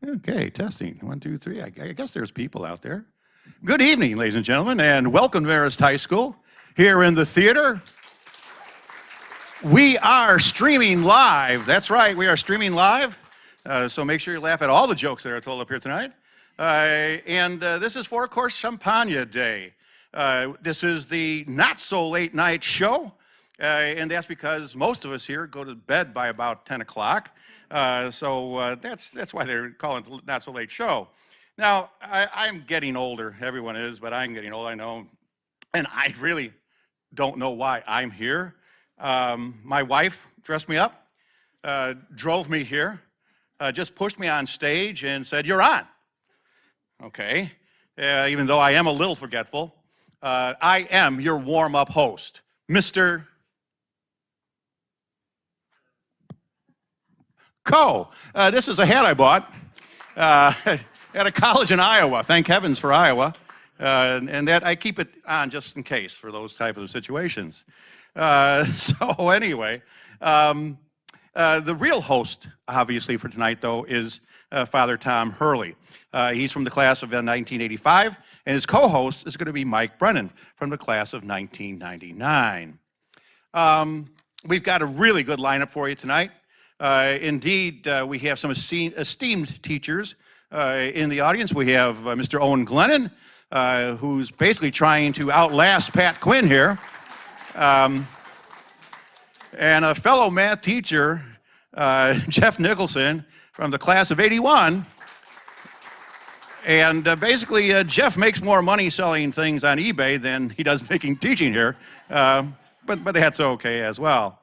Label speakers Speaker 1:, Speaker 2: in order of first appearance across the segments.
Speaker 1: Okay, testing. 1, 2, 3. I guess there's people out there. Good evening, ladies and gentlemen, and welcome to Marist High School. Here in the theater, we are streaming live. That's right, we are streaming live. So make sure you laugh at all the jokes that are told up here tonight. This is for, of course, Champagnat Day. This is the not so late night show, and that's because most of us here go to bed by about 10 o'clock. That's why they're calling it the not so late show. Now, I'm getting older. Everyone is, but I'm getting old, I know. And I really don't know why I'm here. My wife dressed me up, drove me here, just pushed me on stage and said, "You're on." Okay, even though I am a little forgetful, I am your warm-up host, Mr. Co. This is a hat I bought at a college in Iowa. Thank heavens for Iowa. And that I keep it on just in case for those type of situations. So anyway, the real host, obviously, for tonight, though, is Father Tom Hurley. He's from the class of 1985, and his co-host is going to be Mike Brennan from the class of 1999. We've got a really good lineup for you tonight. Indeed, we have some esteemed teachers in the audience. We have Mr. Owen Glennon, who's basically trying to outlast Pat Quinn here. And a fellow math teacher, Jeff Nicholson, from the class of 81. And basically, Jeff makes more money selling things on eBay than he does teaching here. But that's okay as well.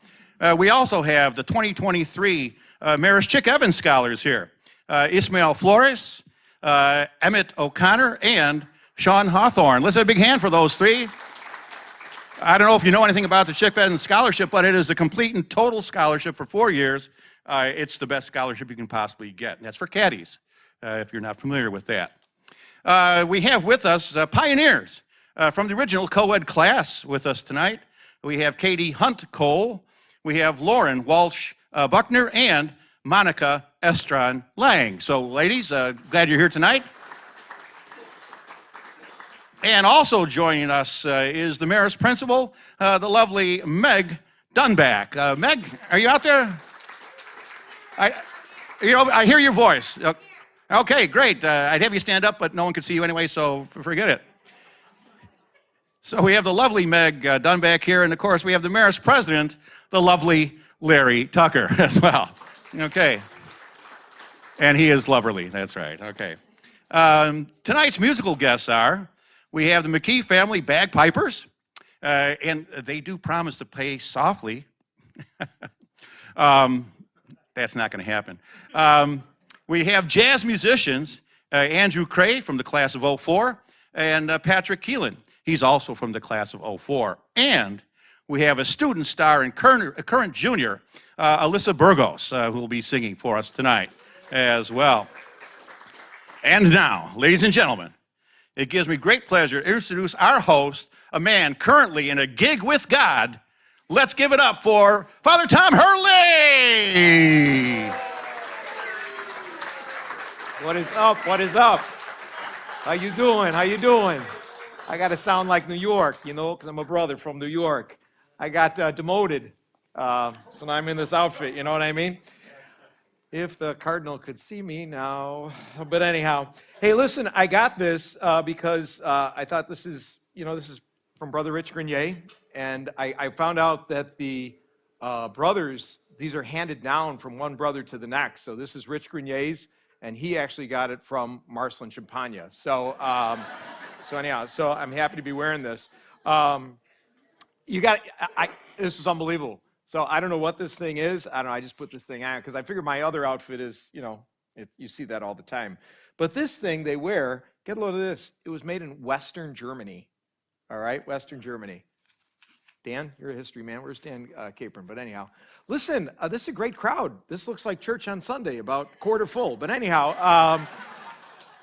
Speaker 1: We also have the 2023 Marist Chick Evans Scholars here. Ismael Flores, Emmett O'Connor, and Sean Hawthorne. Let's have a big hand for those three. I don't know if you know anything about the Chick Evans Scholarship, but it is a complete and total scholarship for 4 years. It's the best scholarship you can possibly get, and that's for caddies, if you're not familiar with that. We have with us pioneers from the original co-ed class with us tonight. We have Katie Hunt Cole, we have Lauren Walsh Buckner, and Monica Estron Lang. So ladies, glad you're here tonight. And also joining us is the Marist principal, the lovely Meg Dunback. Meg, are you out there? I hear your voice. Okay, great. I'd have you stand up, but no one could see you anyway, so forget it. So we have the lovely Meg Dunback here, and of course we have the Marist president, the lovely Larry Tucker as well. Okay. And he is loverly, that's right, okay. Tonight's musical guests are, we have the McKee family bagpipers, and they do promise to play softly. That's not going to happen. We have jazz musicians, Andrew Cray from the class of 04, and Patrick Keelan. He's also from the class of 04. And we have a student star and current junior, Alyssa Burgos, who will be singing for us tonight as well. And now, ladies and gentlemen, it gives me great pleasure to introduce our host, a man currently in a gig with God. Let's give it up for Father Tom Hurley!
Speaker 2: What is up? What is up? How you doing? How you doing? I got to sound like New York, you know, because I'm a brother from New York. I got demoted, so now I'm in this outfit, you know what I mean? If the Cardinal could see me now. But anyhow, hey, listen, I got this because I thought this is from Brother Rich Grenier, and I found out that the brothers, these are handed down from one brother to the next. So this is Rich Grenier's, and he actually got it from Marcelin Champagnat. So, anyhow, so I'm happy to be wearing this. This is unbelievable. So I don't know what this thing is. I don't know. I just put this thing on because I figure my other outfit is, you see that all the time. But this thing they wear, get a load of this. It was made in Western Germany. All right, Western Germany. Dan, you're a history man. Where's Dan Capron? But anyhow, listen, this is a great crowd. This looks like church on Sunday, about quarter full. But anyhow,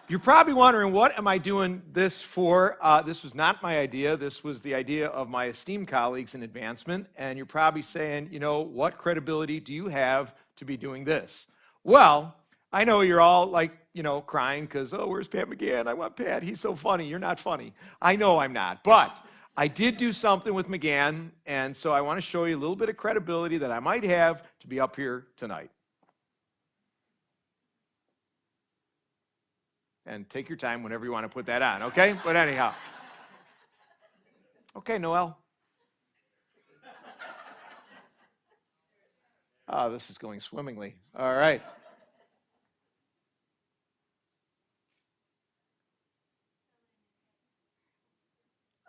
Speaker 2: you're probably wondering, what am I doing this for? This was not my idea. This was the idea of my esteemed colleagues in advancement. And you're probably saying, what credibility do you have to be doing this? Well, I know you're all like, crying because, oh, where's Pat McGann? I want Pat. He's so funny. You're not funny. I know I'm not. But I did do something with McGann, and so I want to show you a little bit of credibility that I might have to be up here tonight. And take your time whenever you want to put that on, okay? But anyhow. Okay, Noel. Oh, this is going swimmingly. All right.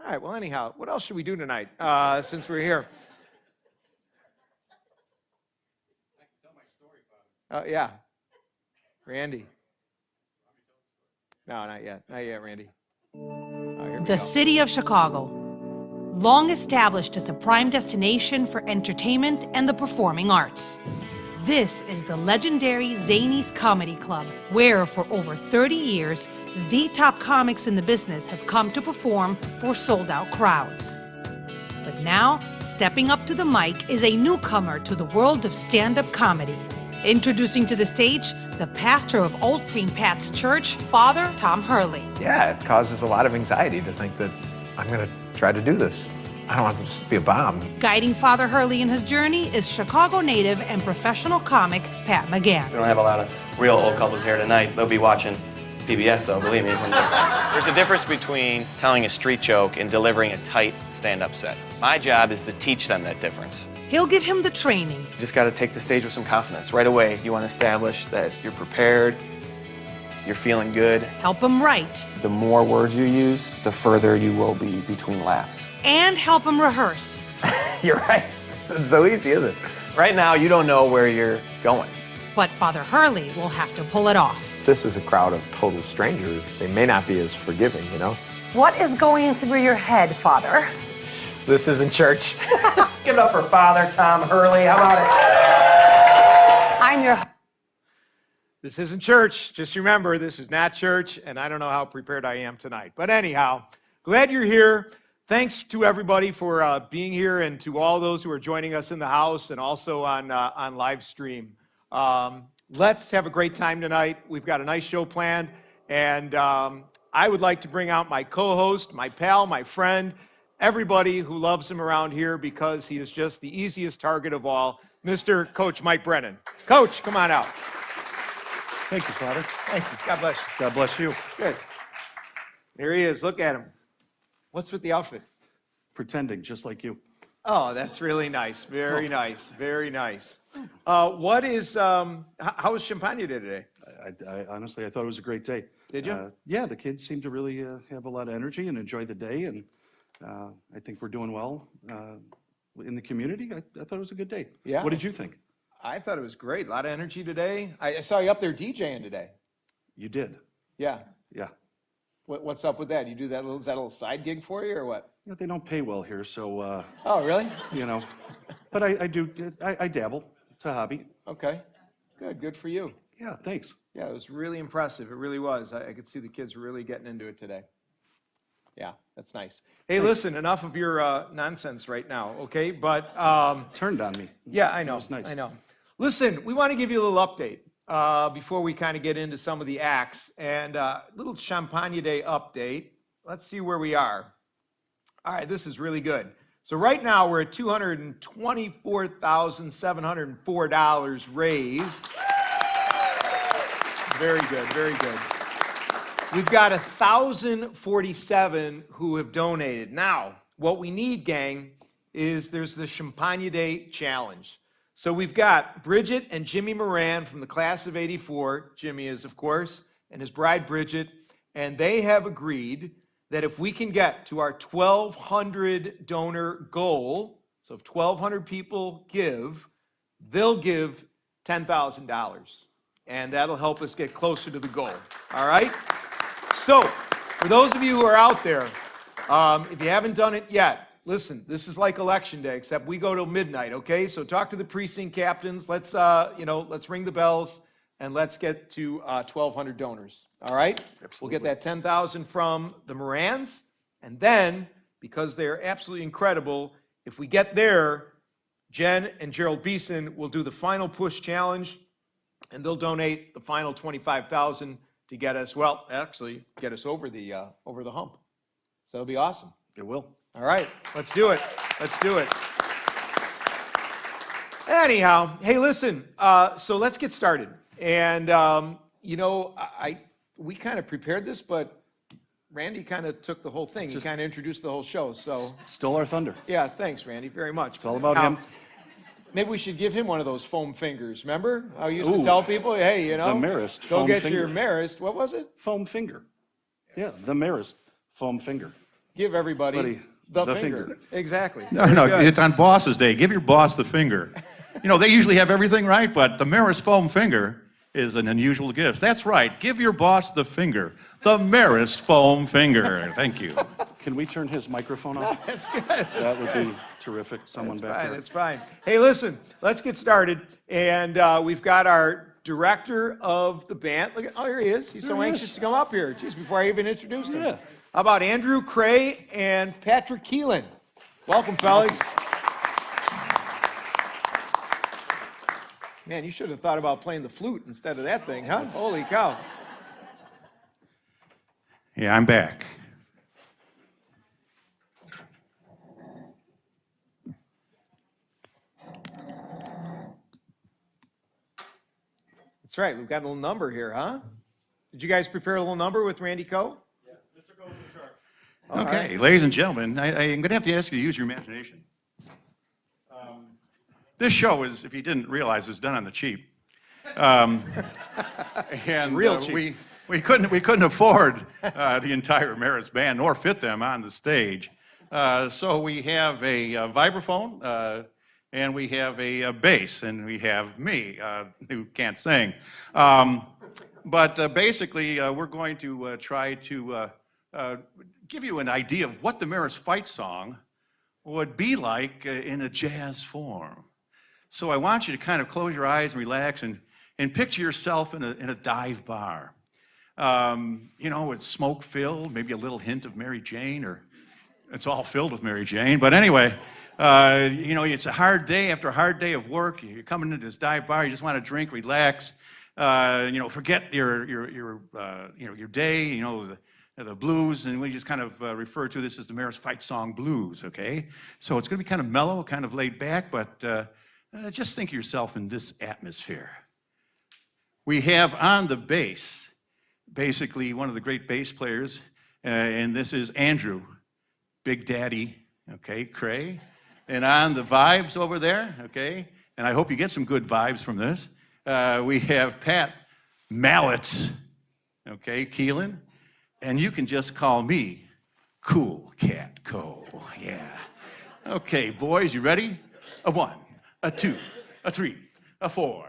Speaker 2: All right, well, anyhow, what else should we do tonight since we're here?
Speaker 1: I can tell my story, Father.
Speaker 2: Oh, yeah. Randy. No, not yet. Not yet, Randy. Oh, here we
Speaker 3: The
Speaker 2: go.
Speaker 3: city of Chicago, long established as a prime destination for entertainment and the performing arts. This is the legendary Zanies Comedy Club, where for over 30 years, the top comics in the business have come to perform for sold-out crowds. But now, stepping up to the mic is a newcomer to the world of stand-up comedy. Introducing to the stage, the pastor of Old St. Pat's Church, Father Tom Hurley.
Speaker 4: Yeah, it causes a lot of anxiety to think that I'm going to try to do this. I don't want this to be a bomb.
Speaker 3: Guiding Father Hurley in his journey is Chicago native and professional comic Pat McGann.
Speaker 5: We don't have a lot of real old couples here tonight. They'll be watching PBS, though, believe me. There's a difference between telling a street joke and delivering a tight stand-up set. My job is to teach them that difference.
Speaker 3: He'll give him the training.
Speaker 5: You just got to take the stage with some confidence. Right away, you want to establish that you're prepared, you're feeling good.
Speaker 3: Help him write.
Speaker 5: The more words you use, the further you will be between laughs.
Speaker 3: And help him rehearse.
Speaker 4: You're right. It's so easy, isn't it?
Speaker 5: Right now, you don't know where you're going.
Speaker 3: But Father Hurley will have to pull it off.
Speaker 4: This is a crowd of total strangers. They may not be as forgiving, you know?
Speaker 6: What is going through your head, Father?
Speaker 4: This isn't church.
Speaker 5: Give it up for Father Tom Hurley. How about it?
Speaker 6: I'm your...
Speaker 2: This isn't church. Just remember, this is not church, and I don't know how prepared I am tonight. But anyhow, glad you're here. Thanks to everybody for being here, and to all those who are joining us in the house and also on live stream. Let's have a great time tonight. We've got a nice show planned, and I would like to bring out my co-host, my pal, my friend, everybody who loves him around here because he is just the easiest target of all, Mr. Coach Mike Brennan. Coach, come on out.
Speaker 7: Thank you, Father.
Speaker 2: Thank you. God bless you.
Speaker 7: God bless you.
Speaker 2: Good. There he is. Look at him. What's with the outfit?
Speaker 7: Pretending, just like you.
Speaker 2: Oh, that's really nice. Very nice. Very nice. What is, how was Champagnat today?
Speaker 7: I honestly, I thought it was a great day.
Speaker 2: Did you?
Speaker 7: Yeah, the kids seem to really have a lot of energy and enjoy the day, and I think we're doing well in the community. I thought it was a good day.
Speaker 2: Yeah.
Speaker 7: What did you think?
Speaker 2: I thought it was great. A lot of energy today. I saw you up there DJing today.
Speaker 7: You did.
Speaker 2: Yeah.
Speaker 7: Yeah.
Speaker 2: What's up with that? You do that little, is that a little side gig for you or what?
Speaker 7: You know, they don't pay well here, so
Speaker 2: Oh, really?
Speaker 7: you know. But I do. I dabble. It's a hobby.
Speaker 2: Okay. Good. Good for you.
Speaker 7: Yeah. Thanks.
Speaker 2: Yeah, it was really impressive. It really was. I could see the kids really getting into it today. Yeah, that's nice. Hey, listen, enough of your nonsense right now, okay? But
Speaker 7: Turned on me.
Speaker 2: yeah, I know.
Speaker 7: That was nice.
Speaker 2: I know. Listen, we want to give you a little update before we kind of get into some of the acts, and little Champagne Day update. Let's see where we are. All right, this is really good. So right now we're at $224,704 raised. Very good, very good. We've got 1,047 who have donated. Now, what we need, gang, is there's the Champagne Day Challenge. So we've got Bridget and Jimmy Moran from the class of '84. Jimmy is, of course, and his bride, Bridget. And they have agreed that if we can get to our 1,200 donor goal, so if 1,200 people give, they'll give $10,000. And that'll help us get closer to the goal. All right? So, for those of you who are out there, if you haven't done it yet, listen, this is like election day, except we go till midnight, okay? So talk to the precinct captains. Let's, let's ring the bells, and let's get to 1,200 donors, all right?
Speaker 7: Absolutely.
Speaker 2: We'll get that 10,000 from the Morans, and then, because they're absolutely incredible, if we get there, Jen and Gerald Beeson will do the final push challenge, and they'll donate the final $25,000 to get us, well, actually, get us over the hump. So it'll be awesome.
Speaker 7: It will.
Speaker 2: All right, let's do it. Let's do it. Anyhow, hey, listen, so let's get started. And, we kind of prepared this, but Randy kind of took the whole thing. He kind of introduced the whole show, so.
Speaker 7: Stole our thunder.
Speaker 2: Yeah, thanks, Randy, very much.
Speaker 7: It's all about him.
Speaker 2: Maybe we should give him one of those foam fingers. Remember? I used to tell people, hey,
Speaker 7: The Marist
Speaker 2: go
Speaker 7: foam
Speaker 2: get
Speaker 7: finger.
Speaker 2: your Marist. What was it?
Speaker 7: Foam finger. Yeah, the Marist foam finger.
Speaker 2: Give everybody
Speaker 7: Buddy,
Speaker 2: the
Speaker 7: the
Speaker 2: finger.
Speaker 7: finger.
Speaker 2: Exactly.
Speaker 1: No,
Speaker 2: Very good.
Speaker 1: it's on Boss's Day. Give your boss the finger. They usually have everything right, but the Marist foam finger is an unusual gift. That's right. Give your boss the finger. The Marist foam finger. Thank you.
Speaker 7: Can we turn his microphone off?
Speaker 2: That's good.
Speaker 7: That would be terrific. Someone back there.
Speaker 2: It's fine. Hey, listen, let's get started. And we've got our director of the band. Look at, oh, here he is. He's so
Speaker 7: There he
Speaker 2: anxious
Speaker 7: is.
Speaker 2: to come up here. Jeez, before I even introduced him.
Speaker 7: Yeah.
Speaker 2: How about Andrew Cray and Patrick Keelan? Welcome, fellas. Man, you should have thought about playing the flute instead of that thing, huh? Holy cow.
Speaker 1: Yeah, I'm back.
Speaker 2: That's right. We've got a little number here, huh? Did you guys prepare a little number with Randy Coe?
Speaker 1: Okay, ladies and gentlemen, I'm going to have to ask you to use your imagination. This show is, if you didn't realize, is done on the cheap. And
Speaker 2: Real cheap.
Speaker 1: We couldn't afford the entire Marist band nor fit them on the stage. So we have a vibraphone and we have a bass and we have me who can't sing. But basically, we're going to try to give you an idea of what the Marist fight song would be like in a jazz form. So I want you to kind of close your eyes and relax and picture yourself in a dive bar. It's smoke filled, maybe a little hint of Mary Jane, or it's all filled with Mary Jane. But anyway, it's a hard day after a hard day of work. You're coming into this dive bar, you just want to drink, relax, forget your day, the blues, and we just kind of refer to this as the Marist fight song blues, okay? So it's going to be kind of mellow, kind of laid back, but just think of yourself in this atmosphere. We have on the bass, basically one of the great bass players, and this is Andrew, Big Daddy, okay, Cray. And on the vibes over there, okay, and I hope you get some good vibes from this, we have Pat Mallet, okay, Keelan, and you can just call me Cool Cat Cole, yeah. Okay, boys, you ready? A 1, a 2, a 3, a 4.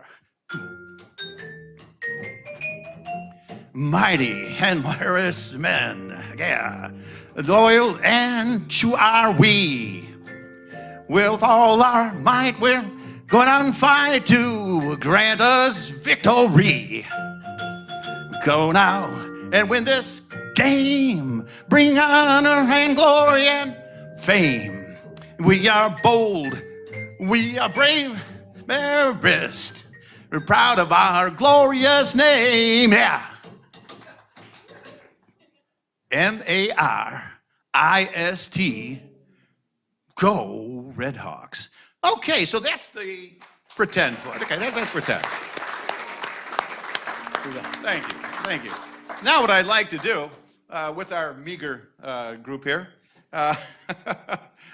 Speaker 1: Mighty and Marist men, yeah, loyal and true are we. With all our might, we're going out and fight to grant us victory. Go now and win this game, bring honor and glory and fame. We are bold, we are brave, Marist. We're proud of our glorious name, yeah. M-A-R-I-S-T, go Redhawks. Okay, so that's the pretend part. Okay, that's pretend. Thank you. Now what I'd like to do with our meager group here,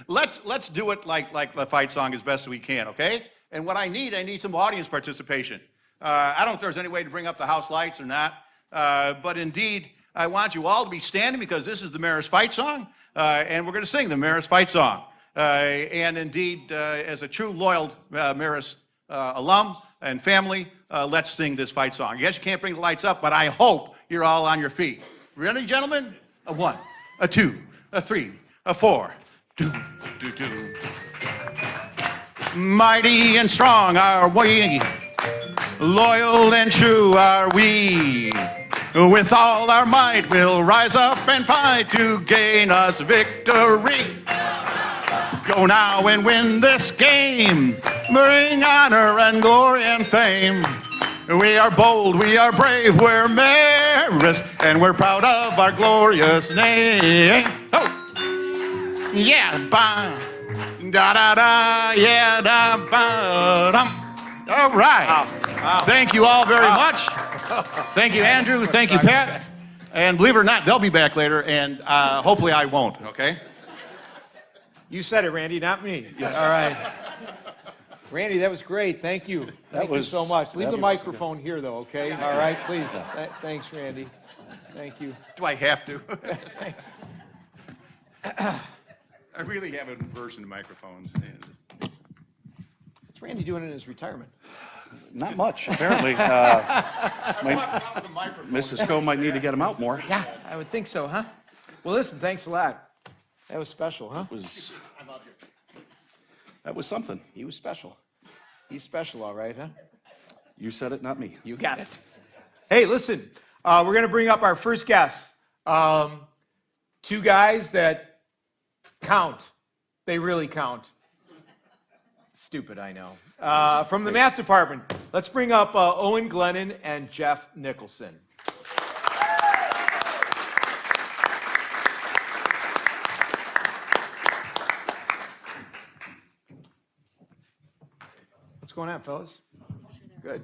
Speaker 1: let's do it like the fight song as best as we can, okay? And what I need some audience participation. I don't know if there's any way to bring up the house lights or not, but indeed, I want you all to be standing because this is the Marist fight song, and we're going to sing the Marist fight song. And indeed, as a true loyal Marist alum and family, let's sing this fight song. Yes, you can't bring the lights up, but I hope you're all on your feet. Ready, gentlemen? A 1, a 2, a 3, a 4. Do, do, do. Mighty and strong are we, loyal and true are we. With all our might, we'll rise up and fight to gain us victory. Go now and win this game. Bring honor and glory and fame. We are bold, we are brave, we're Marist, and we're proud of our glorious name. Oh, yeah, ba, da da da, yeah, da ba dum. All right.
Speaker 2: Wow.
Speaker 1: Thank you all very much. Thank you, Andrew. Thank you, Pat. And believe it or not, they'll be back later, and hopefully I won't. Okay.
Speaker 2: You said it, Randy, not me. Yes. All right. Randy, that was great. Thank you. Thank you so much. Leave the microphone here, though, okay? All right, please. Thanks, Randy. Thank you.
Speaker 1: Do I have to?
Speaker 2: Thanks.
Speaker 1: I really have an aversion to microphones.
Speaker 2: What's Randy doing in his retirement?
Speaker 7: Not much, apparently. Mrs. Coe might need to get him out more.
Speaker 2: Yeah, I would think so, huh? Well, listen, thanks a lot. That was special, huh?
Speaker 7: That was something.
Speaker 2: He was special. He's special, all right, huh?
Speaker 7: You said it, not me.
Speaker 2: You got it. Hey, listen, we're going to bring up our first guest. Two guys that count. They really count. Stupid, I know. From the math department, let's bring up Owen Glennon and Jeff Nicholson. What's going on, fellas? Good.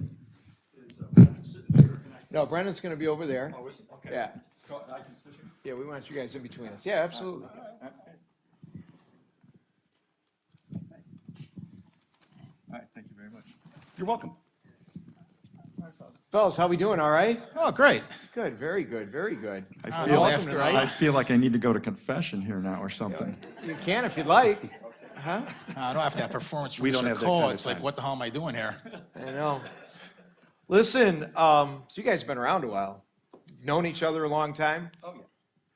Speaker 2: No, Brendan's going to be over there.
Speaker 8: Oh, is it? Okay.
Speaker 2: Yeah.
Speaker 8: So I can sit here?
Speaker 2: Yeah, we want you guys in between us. Yeah, absolutely.
Speaker 8: All right, thank you very much.
Speaker 7: You're welcome.
Speaker 2: Fellas, how we doing? All right?
Speaker 9: Oh, great.
Speaker 2: Good. Very good. Very good.
Speaker 8: I
Speaker 2: Welcome
Speaker 8: feel like I need to go to confession here now or something.
Speaker 2: You can if you'd like. Huh?
Speaker 9: I don't have to have performance from
Speaker 7: We don't
Speaker 9: Mr.
Speaker 7: have that
Speaker 9: Cole.
Speaker 7: kind of
Speaker 9: It's like,
Speaker 7: time.
Speaker 9: what the hell am I doing here?
Speaker 2: I know. Listen, so you guys have been around a while. Known each other a long time?
Speaker 8: Oh, yeah.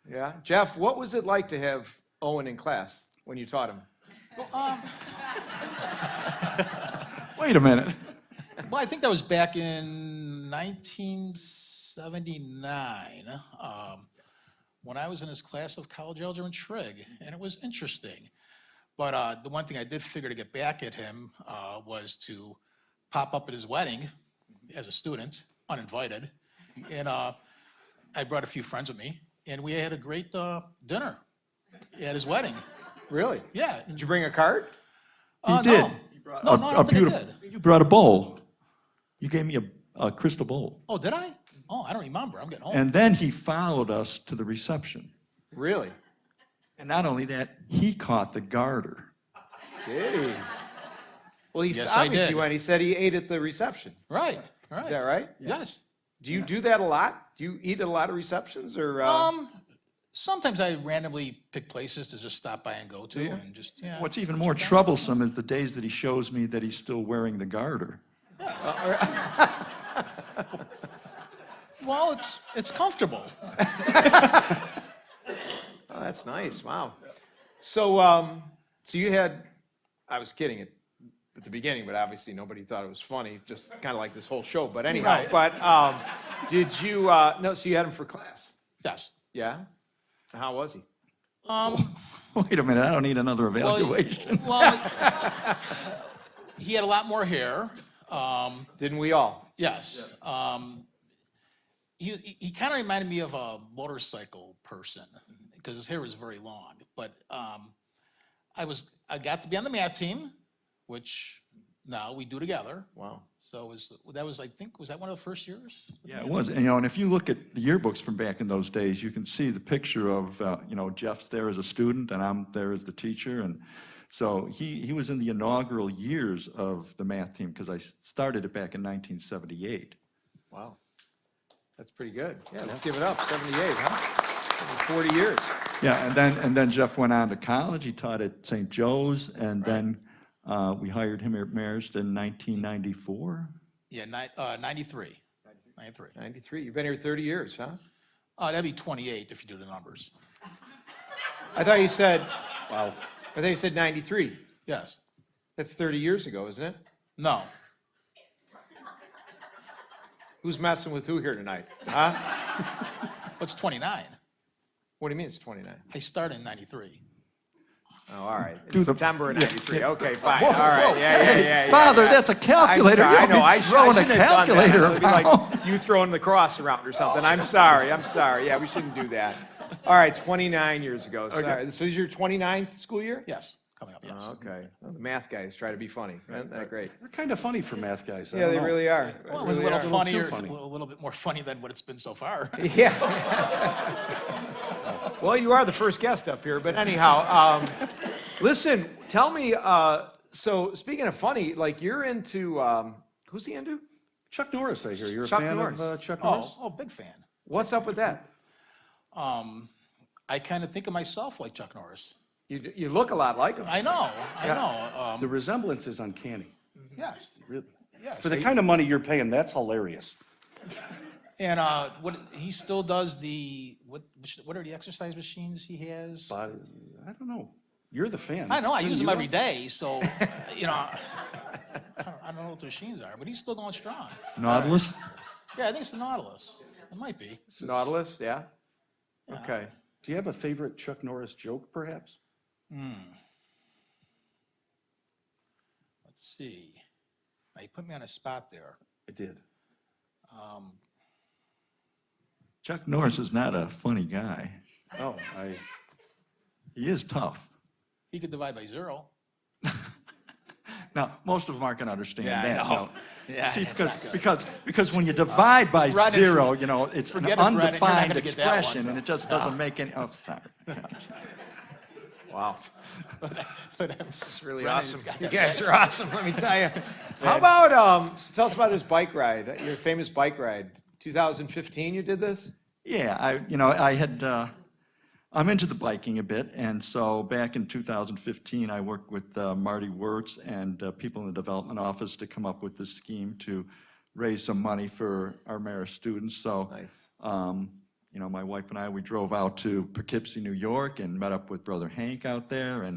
Speaker 2: Yeah. Jeff, what was it like to have Owen in class when you taught him?
Speaker 8: Wait a minute.
Speaker 9: Well, I think that was back in 1979 when I was in his class of college algebra and trig, and it was interesting. But the one thing I did figure to get back at him was to pop up at his wedding as a student, uninvited, and I brought a few friends with me, and we had a great dinner at his wedding.
Speaker 2: Really?
Speaker 9: Yeah.
Speaker 2: Did you bring a card?
Speaker 8: He did.
Speaker 9: No, I don't think I did.
Speaker 8: You brought a bowl. You gave me a crystal bowl.
Speaker 9: Oh, did I? Oh, I don't remember. I'm getting old.
Speaker 8: And then he followed us to the reception.
Speaker 2: Really?
Speaker 8: And not only that, he caught the garter.
Speaker 2: Did he? Well, he
Speaker 9: Yes, I
Speaker 2: obviously
Speaker 9: did.
Speaker 2: went. He said he ate at the reception.
Speaker 9: Right. All right.
Speaker 2: Is that right?
Speaker 9: Yes.
Speaker 2: Do you do that a lot? Do you eat at a lot of receptions or?
Speaker 9: Sometimes I randomly pick places to just stop by and go to, and just
Speaker 8: What's even more troublesome is the days that he shows me that he's still wearing the garter.
Speaker 9: Well, it's comfortable.
Speaker 2: Oh, that's nice. Wow. So, so you had, I was kidding at the beginning, but obviously nobody thought it was funny, just kind of like this whole show. But anyhow,
Speaker 9: Right.
Speaker 2: but did you, no, so you had him for class?
Speaker 9: Yes.
Speaker 2: Yeah? How was he?
Speaker 8: Wait a minute, I don't need another evaluation.
Speaker 9: Well, he had a lot more hair.
Speaker 2: Didn't we all?
Speaker 9: Yes. He kind of reminded me of a motorcycle person because his hair was very long. But I got to be on the math team, which now we do together.
Speaker 2: Wow.
Speaker 9: So was I think was that one of the first years?
Speaker 8: Yeah, it was. And, and if you look at the yearbooks from back in those days, you can see the picture of, Jeff's there as a student and I'm there as the teacher. And so he was in the inaugural years of the math team because I started it back in 1978.
Speaker 2: Wow. That's pretty good. Yeah, let's give it up. 78, huh? 40 years.
Speaker 8: Yeah, and then Jeff went on to college. He taught at St. Joe's, and then we hired him at Marist in 1994.
Speaker 9: Yeah, 93. 93.
Speaker 2: 93. You've been here 30 years, huh?
Speaker 9: Oh, that'd be 28 if you do the numbers.
Speaker 2: I thought you said, wow. I thought you said 93.
Speaker 9: Yes.
Speaker 2: That's 30 years ago, isn't it?
Speaker 9: No.
Speaker 2: Who's messing with who here tonight? Huh?
Speaker 9: What's 29?
Speaker 2: What do you mean it's 29?
Speaker 9: I started in 93.
Speaker 2: Oh, all right.
Speaker 8: Do the-
Speaker 2: September of
Speaker 8: yeah,
Speaker 2: 93.
Speaker 8: yeah.
Speaker 2: Okay, fine. All right. Yeah.
Speaker 8: Father,
Speaker 2: yeah.
Speaker 8: that's a calculator.
Speaker 2: I'm sorry. I
Speaker 8: You
Speaker 2: know.
Speaker 8: don't be throwing a
Speaker 2: shouldn't have done that.
Speaker 8: calculator
Speaker 2: It'd be like
Speaker 8: around.
Speaker 2: you throwing the cross around or something. I'm sorry. Yeah, we shouldn't do that. All right, 29 years ago. Sorry. So is your 29th school year?
Speaker 9: Yes, coming up, yes.
Speaker 2: Oh, okay. Well, the math guys try to be funny. Isn't that great?
Speaker 7: They're kind of funny for math guys. I
Speaker 2: Yeah,
Speaker 7: don't
Speaker 2: they
Speaker 7: know.
Speaker 2: really are.
Speaker 9: Well, it was a
Speaker 2: Really
Speaker 9: little
Speaker 2: are.
Speaker 9: funnier,
Speaker 7: funny.
Speaker 9: a little bit more funny than what it's been so far.
Speaker 2: Yeah. Well, you are the first guest up here, but anyhow, listen, tell me, so speaking of funny, like you're into, who's he into?
Speaker 7: Chuck Norris, I hear. You're a
Speaker 2: Chuck
Speaker 7: fan
Speaker 2: Norris.
Speaker 7: of Chuck Norris?
Speaker 9: Oh, big fan.
Speaker 2: What's up with that?
Speaker 9: I kind of think of myself like Chuck Norris.
Speaker 2: You look a lot like him.
Speaker 9: I know.
Speaker 7: The resemblance is uncanny.
Speaker 9: Yes,
Speaker 7: Really.
Speaker 9: yes.
Speaker 7: For the kind of money you're paying, that's hilarious.
Speaker 9: And what he still does what are the exercise machines he has?
Speaker 7: But I don't know. You're the fan.
Speaker 9: I know, I
Speaker 7: Shouldn't
Speaker 9: use them
Speaker 7: you
Speaker 9: every
Speaker 7: know?
Speaker 9: day, so, I don't know what the machines are, but he's still going strong.
Speaker 8: Nautilus?
Speaker 9: Yeah, I think it's the Nautilus. It might be.
Speaker 2: Nautilus, yeah? Okay.
Speaker 7: Do you have a favorite Chuck Norris joke, perhaps?
Speaker 9: Let's see. Now, you put me on a spot there.
Speaker 7: I did.
Speaker 8: Chuck Norris is not a funny guy.
Speaker 7: Oh,
Speaker 8: He is tough.
Speaker 9: He could divide by 0.
Speaker 8: Now, most of them aren't going to understand
Speaker 9: Yeah, I
Speaker 8: that.
Speaker 9: know. Yeah,
Speaker 8: See,
Speaker 9: it's not good.
Speaker 8: because when you divide by
Speaker 9: Brennan,
Speaker 8: 0, it's an
Speaker 9: forget it, Brennan. You're not
Speaker 8: undefined
Speaker 9: gonna get that one,
Speaker 8: expression, and
Speaker 9: though.
Speaker 8: it just doesn't make any. Oh, sorry.
Speaker 2: Wow.
Speaker 9: But
Speaker 2: It's really
Speaker 9: Brennan's
Speaker 2: awesome.
Speaker 9: got
Speaker 2: You
Speaker 9: that
Speaker 2: guys
Speaker 9: thing.
Speaker 2: are awesome, let me tell you. How about, tell us about this bike ride, your famous bike ride. 2015 you did this?
Speaker 8: Yeah, I'm into the biking a bit, and so back in 2015, I worked with Marty Wirtz and people in the development office to come up with this scheme to raise some money for our Marist students. So,
Speaker 2: Nice.
Speaker 8: my wife and I, we drove out to Poughkeepsie, New York, and met up with Brother Hank out there,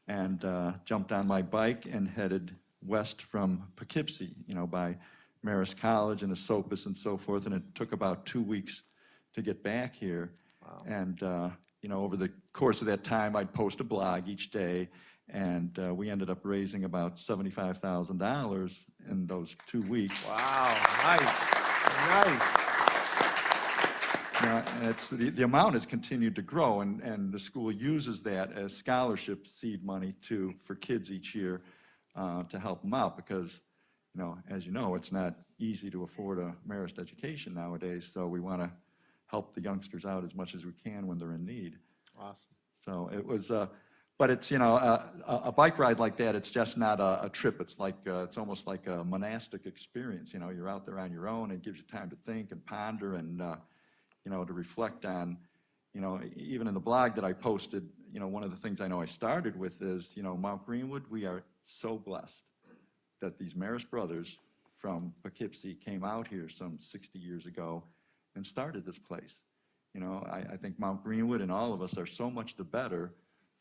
Speaker 8: and jumped on my bike and headed west from Poughkeepsie, by Marist College and Esopus and so forth, and it took about 2 weeks to get back here. Wow. And over the course of that time, I'd post a blog each day, and we ended up raising about $75,000 in those 2 weeks.
Speaker 2: Wow, nice.
Speaker 8: And it's the amount has continued to grow, and the school uses that as scholarship seed money for kids each year to help them out, because as you know, it's not easy to afford a Marist education nowadays. So we want to help the youngsters out as much as we can when they're in need.
Speaker 2: Awesome.
Speaker 8: So it was, but it's a bike ride like that. It's just not a trip. It's like it's almost like a monastic experience. You're out there on your own. It gives you time to think and ponder and to reflect on. Even in the blog that I posted, one of the things I know I started with is Mount Greenwood. We are so blessed that these Marist brothers from Poughkeepsie came out here some 60 years ago and started this place. I think Mount Greenwood and all of us are so much the better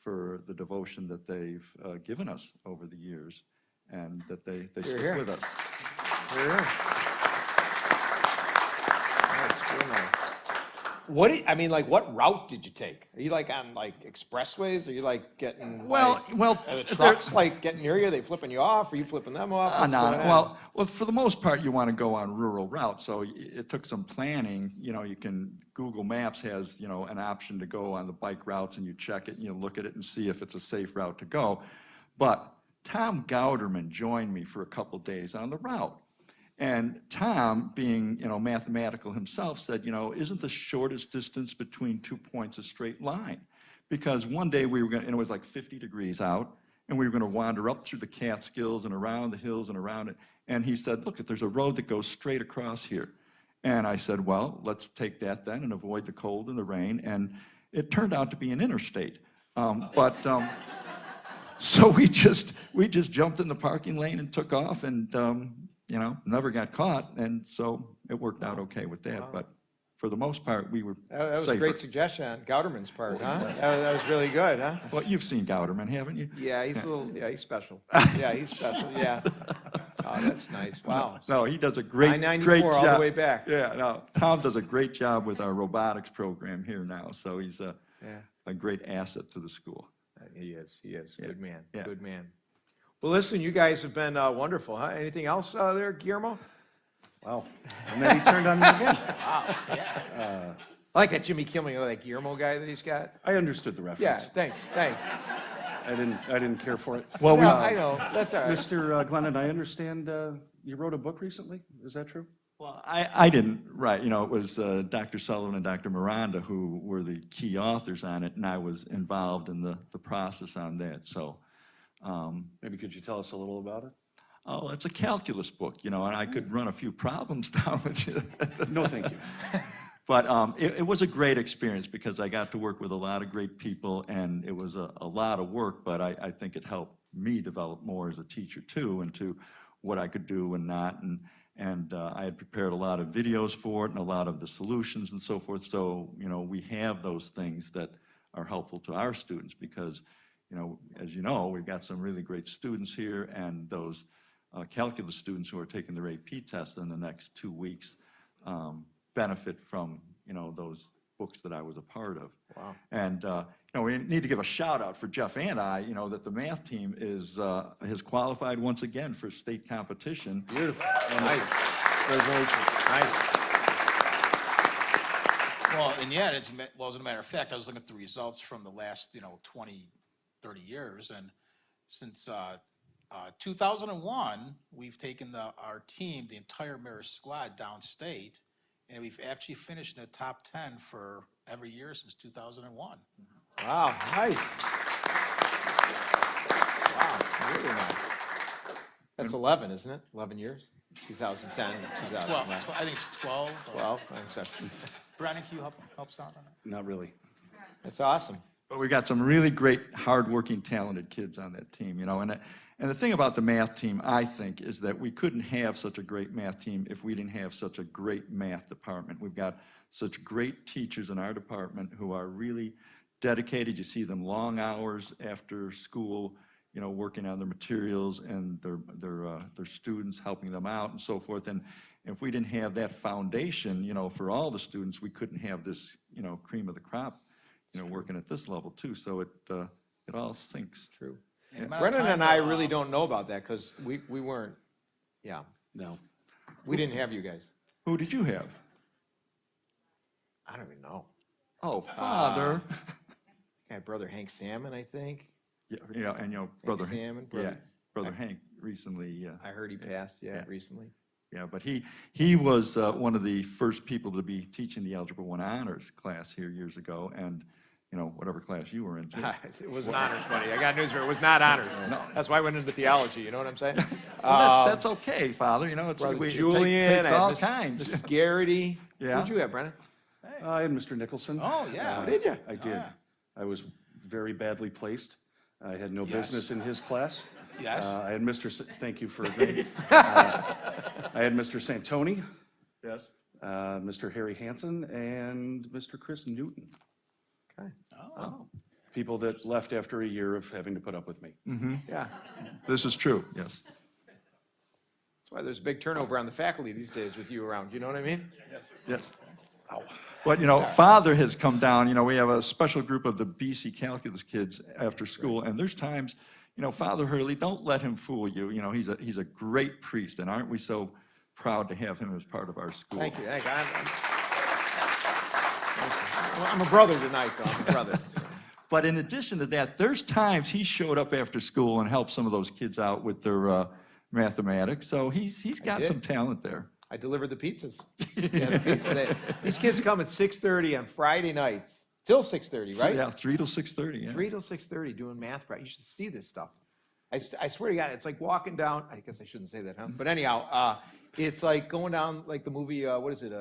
Speaker 8: for the devotion that they've given us over the years, and that they stick
Speaker 2: here.
Speaker 8: with us.
Speaker 2: Nice, real nice. What route did you take? Are you on expressways? Are you getting
Speaker 8: Well,
Speaker 2: are the trucks getting near you? Are they flipping you off? Are you flipping them off? What's
Speaker 8: No,
Speaker 2: going on?
Speaker 8: well, for the most part, you want to go on rural routes. So it took some planning. Google Maps has, an option to go on the bike routes, and you check it and you look at it and see if it's a safe route to go. But Tom Gauderman joined me for a couple days on the route. And Tom, being, mathematical himself, said, isn't the shortest distance between 2 points a straight line? Because one day we were going to, and it was like 50 degrees out, and we were going to wander up through the Catskills and around the hills and around it. And he said, look, there's a road that goes straight across here. And I said, well, let's take that then and avoid the cold and the rain. And it turned out to be an interstate. So we just jumped in the parking lane and took off, and never got caught, and so it worked out okay with that. But for the most part, we were
Speaker 2: That was
Speaker 8: safer.
Speaker 2: a great suggestion on Gauderman's part, huh? That was really good, huh?
Speaker 8: Well, you've seen Gauderman, haven't you?
Speaker 2: Yeah, he's he's special. Yeah, he's special, yeah. Oh, that's nice, wow.
Speaker 8: No, he does a great
Speaker 2: I-94
Speaker 8: job.
Speaker 2: all the way back.
Speaker 8: Yeah, no, Tom does a great job with our robotics program here now, so he's a great asset to the school.
Speaker 2: He is.
Speaker 8: Yeah.
Speaker 2: Good man.
Speaker 8: Yeah.
Speaker 2: Good man. Well, listen, you guys have been wonderful, huh? Anything else there, Guillermo?
Speaker 7: Wow. And then he turned on me again.
Speaker 2: I like that Jimmy Kimmel, you know, that Guillermo guy that he's got.
Speaker 7: I understood the
Speaker 2: Yeah,
Speaker 7: reference.
Speaker 2: thanks.
Speaker 7: I didn't care for it.
Speaker 8: Well,
Speaker 2: Yeah, I know. That's all right.
Speaker 7: Mr. Glennon, I understand you wrote a book recently. Is that true?
Speaker 8: Well, I didn't write, it was Dr. Sullivan and Dr. Miranda who were the key authors on it, and I was involved in the process on that, so.
Speaker 7: Maybe could you tell us a little about it?
Speaker 8: Oh, it's a calculus book, and I could run a few problems down with you.
Speaker 7: No, thank you.
Speaker 8: But it was a great experience because I got to work with a lot of great people, and it was a lot of work, but I think it helped me develop more as a teacher too, into what I could do and not. And I had prepared a lot of videos for it and a lot of the solutions and so forth. So, we have those things that are helpful to our students because, as you know, we've got some really great students here, and those calculus students who are taking their AP test in the next 2 weeks benefit from, those books that I was a part of.
Speaker 2: Wow.
Speaker 8: And, we need to give a shout out for Jeff and I, that the math team has qualified once again for state competition.
Speaker 2: Beautiful. Nice. Congratulations. Nice.
Speaker 9: Well, and yet, as a matter of fact, I was looking at the results from the last, 20, 30 years, and since 2001, we've taken our team, the entire Marist squad, downstate, and we've actually finished in the top 10 for every year since 2001.
Speaker 2: Wow, nice. Wow, really nice. That's 11, isn't it? 11 years? 2010 to 2011.
Speaker 9: 12, I think it's 12.
Speaker 2: 12, I'm sorry.
Speaker 9: Brennan, can you help us out on that?
Speaker 7: Not really.
Speaker 2: That's awesome.
Speaker 8: But we got some really great, hardworking, talented kids on that team, And the thing about the math team, I think, is that we couldn't have such a great math team if we didn't have such a great math department. We've got such great teachers in our department who are really dedicated. You see them long hours after school, working on their materials and their students, helping them out and so forth. And if we didn't have that foundation, for all the students, we couldn't have this, cream of the crop, working at this level too. So it all sinks.
Speaker 2: True.
Speaker 9: And
Speaker 2: Brennan and I really don't know about that because we weren't,
Speaker 7: No.
Speaker 2: we didn't have you guys.
Speaker 8: Who did you have?
Speaker 2: I don't even know.
Speaker 8: Oh, Father.
Speaker 2: My brother Hank Salmon, I think.
Speaker 8: Yeah, and brother
Speaker 2: Salmon,
Speaker 8: brother Hank recently.
Speaker 2: I heard he passed, recently.
Speaker 8: Yeah, but he was one of the first people to be teaching the Algebra 1 honors class here years ago, and whatever class you were in too.
Speaker 2: It was an honors, buddy. I got news for you. It was not honors.
Speaker 8: No.
Speaker 2: That's why I went into theology. You know what I'm saying?
Speaker 8: Well, that's okay, Father. It's
Speaker 2: Brother
Speaker 8: it
Speaker 2: Julian,
Speaker 8: takes
Speaker 2: I had
Speaker 8: all
Speaker 2: Miss
Speaker 8: kinds.
Speaker 2: Garrity.
Speaker 8: Yeah.
Speaker 2: Who'd you have, Brennan?
Speaker 7: I had Mr. Nicholson.
Speaker 9: Oh, yeah.
Speaker 2: Did you?
Speaker 7: I did. I was very badly placed. I had no business in his class.
Speaker 9: Yes.
Speaker 7: I had thank you for agreeing. I had Mr. Santoni,
Speaker 8: Yes.
Speaker 7: Mr. Harry Hansen, and Mr. Chris Newton.
Speaker 2: Okay.
Speaker 9: Oh.
Speaker 7: People that left after a year of having to put up with me.
Speaker 2: Yeah.
Speaker 8: This is true. Yes.
Speaker 2: That's why there's a big turnover on the faculty these days with you around. You know what I mean?
Speaker 8: Yes. But, Father has come down, we have a special group of the BC calculus kids after school, and there's times, Father Hurley, don't let him fool you. He's a great priest, and aren't we so proud to have him as part of our school?
Speaker 2: Thank you. I'm a brother tonight, though. I'm a brother.
Speaker 8: But in addition to that, there's times he showed up after school and helped some of those kids out with their mathematics, so he's got some talent there.
Speaker 2: I delivered the pizzas. Yeah, the pizza. These kids come at 6:30 on Friday nights till 6:30, right?
Speaker 8: Yeah, 3 till 6:30. Yeah.
Speaker 2: 3 till 6:30 doing math practice. You should see this stuff. I swear to God, it's like walking down. I guess I shouldn't say that, huh? But anyhow, it's like going down like the movie. What is it?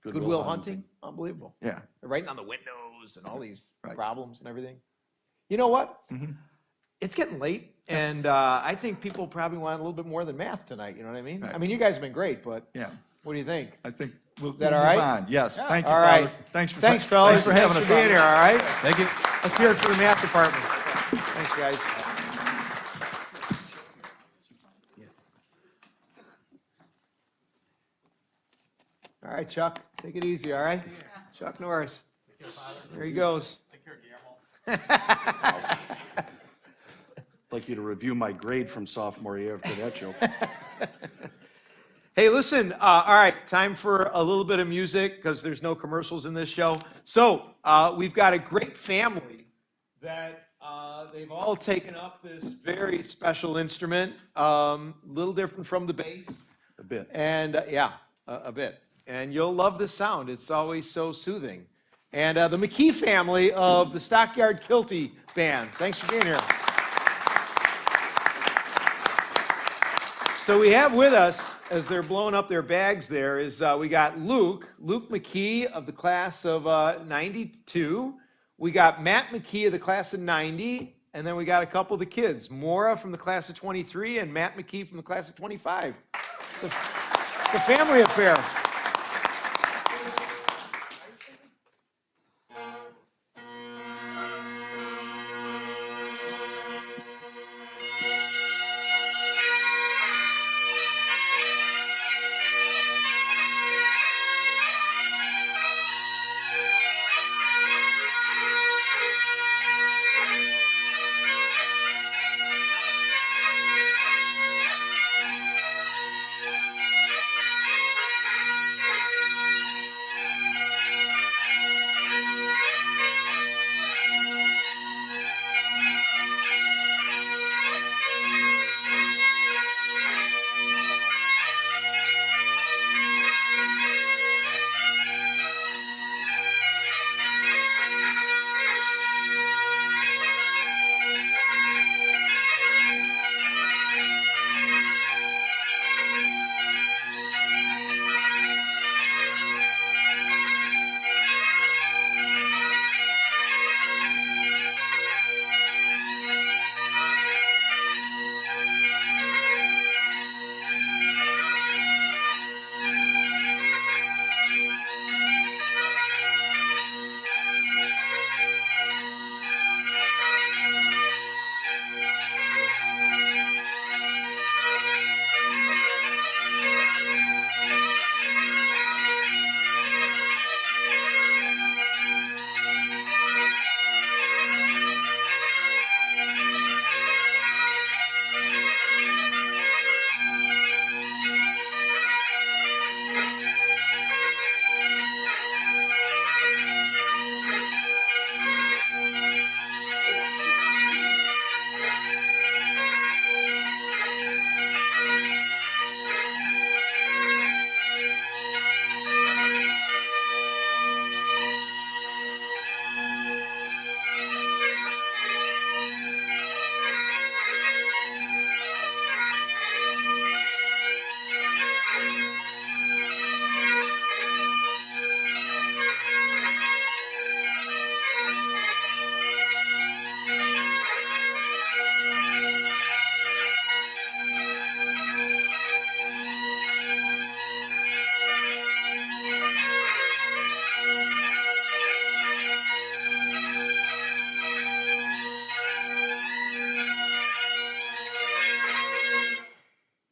Speaker 2: Good Will Hunting. Unbelievable.
Speaker 8: Yeah.
Speaker 2: They're writing on the windows and all these problems and everything. You know what? It's getting late, and I think people probably want a little bit more than math tonight. You know what I mean?
Speaker 8: Right.
Speaker 2: I mean, you guys have been great, but
Speaker 8: Yeah.
Speaker 2: what do you think?
Speaker 8: I think we'll
Speaker 2: that
Speaker 8: move
Speaker 2: all right?
Speaker 8: on. Yes. Thank you,
Speaker 2: All
Speaker 8: Father.
Speaker 2: right.
Speaker 8: Thanks,
Speaker 2: fellas.
Speaker 8: Thanks for having us
Speaker 2: being
Speaker 8: on.
Speaker 2: here. All right.
Speaker 1: Thank you.
Speaker 2: Let's hear it for the math department. Thanks, guys. All right, Chuck, take it easy, all right? Chuck Norris. There he goes.
Speaker 9: Take care, Guillermo.
Speaker 7: like you to review my grade from sophomore year after that joke.
Speaker 2: Hey, listen, all right, time for a little bit of music because there's no commercials in this show. So we've got a great family that they've all taken up this very special instrument, a little different from the bass.
Speaker 7: A bit.
Speaker 2: And yeah, a bit. And you'll love this sound. It's always so soothing. And the McKee family of the Stockyard Kilty Band. Thanks for being here. So we have with us, as they're blowing up their bags there, is we got Luke McKee of the class of 92. We got Matt McKee of the class of 90. And then we got a couple of the kids, Maura from the class of 23 and Matt McKee from the class of 25. It's a family affair.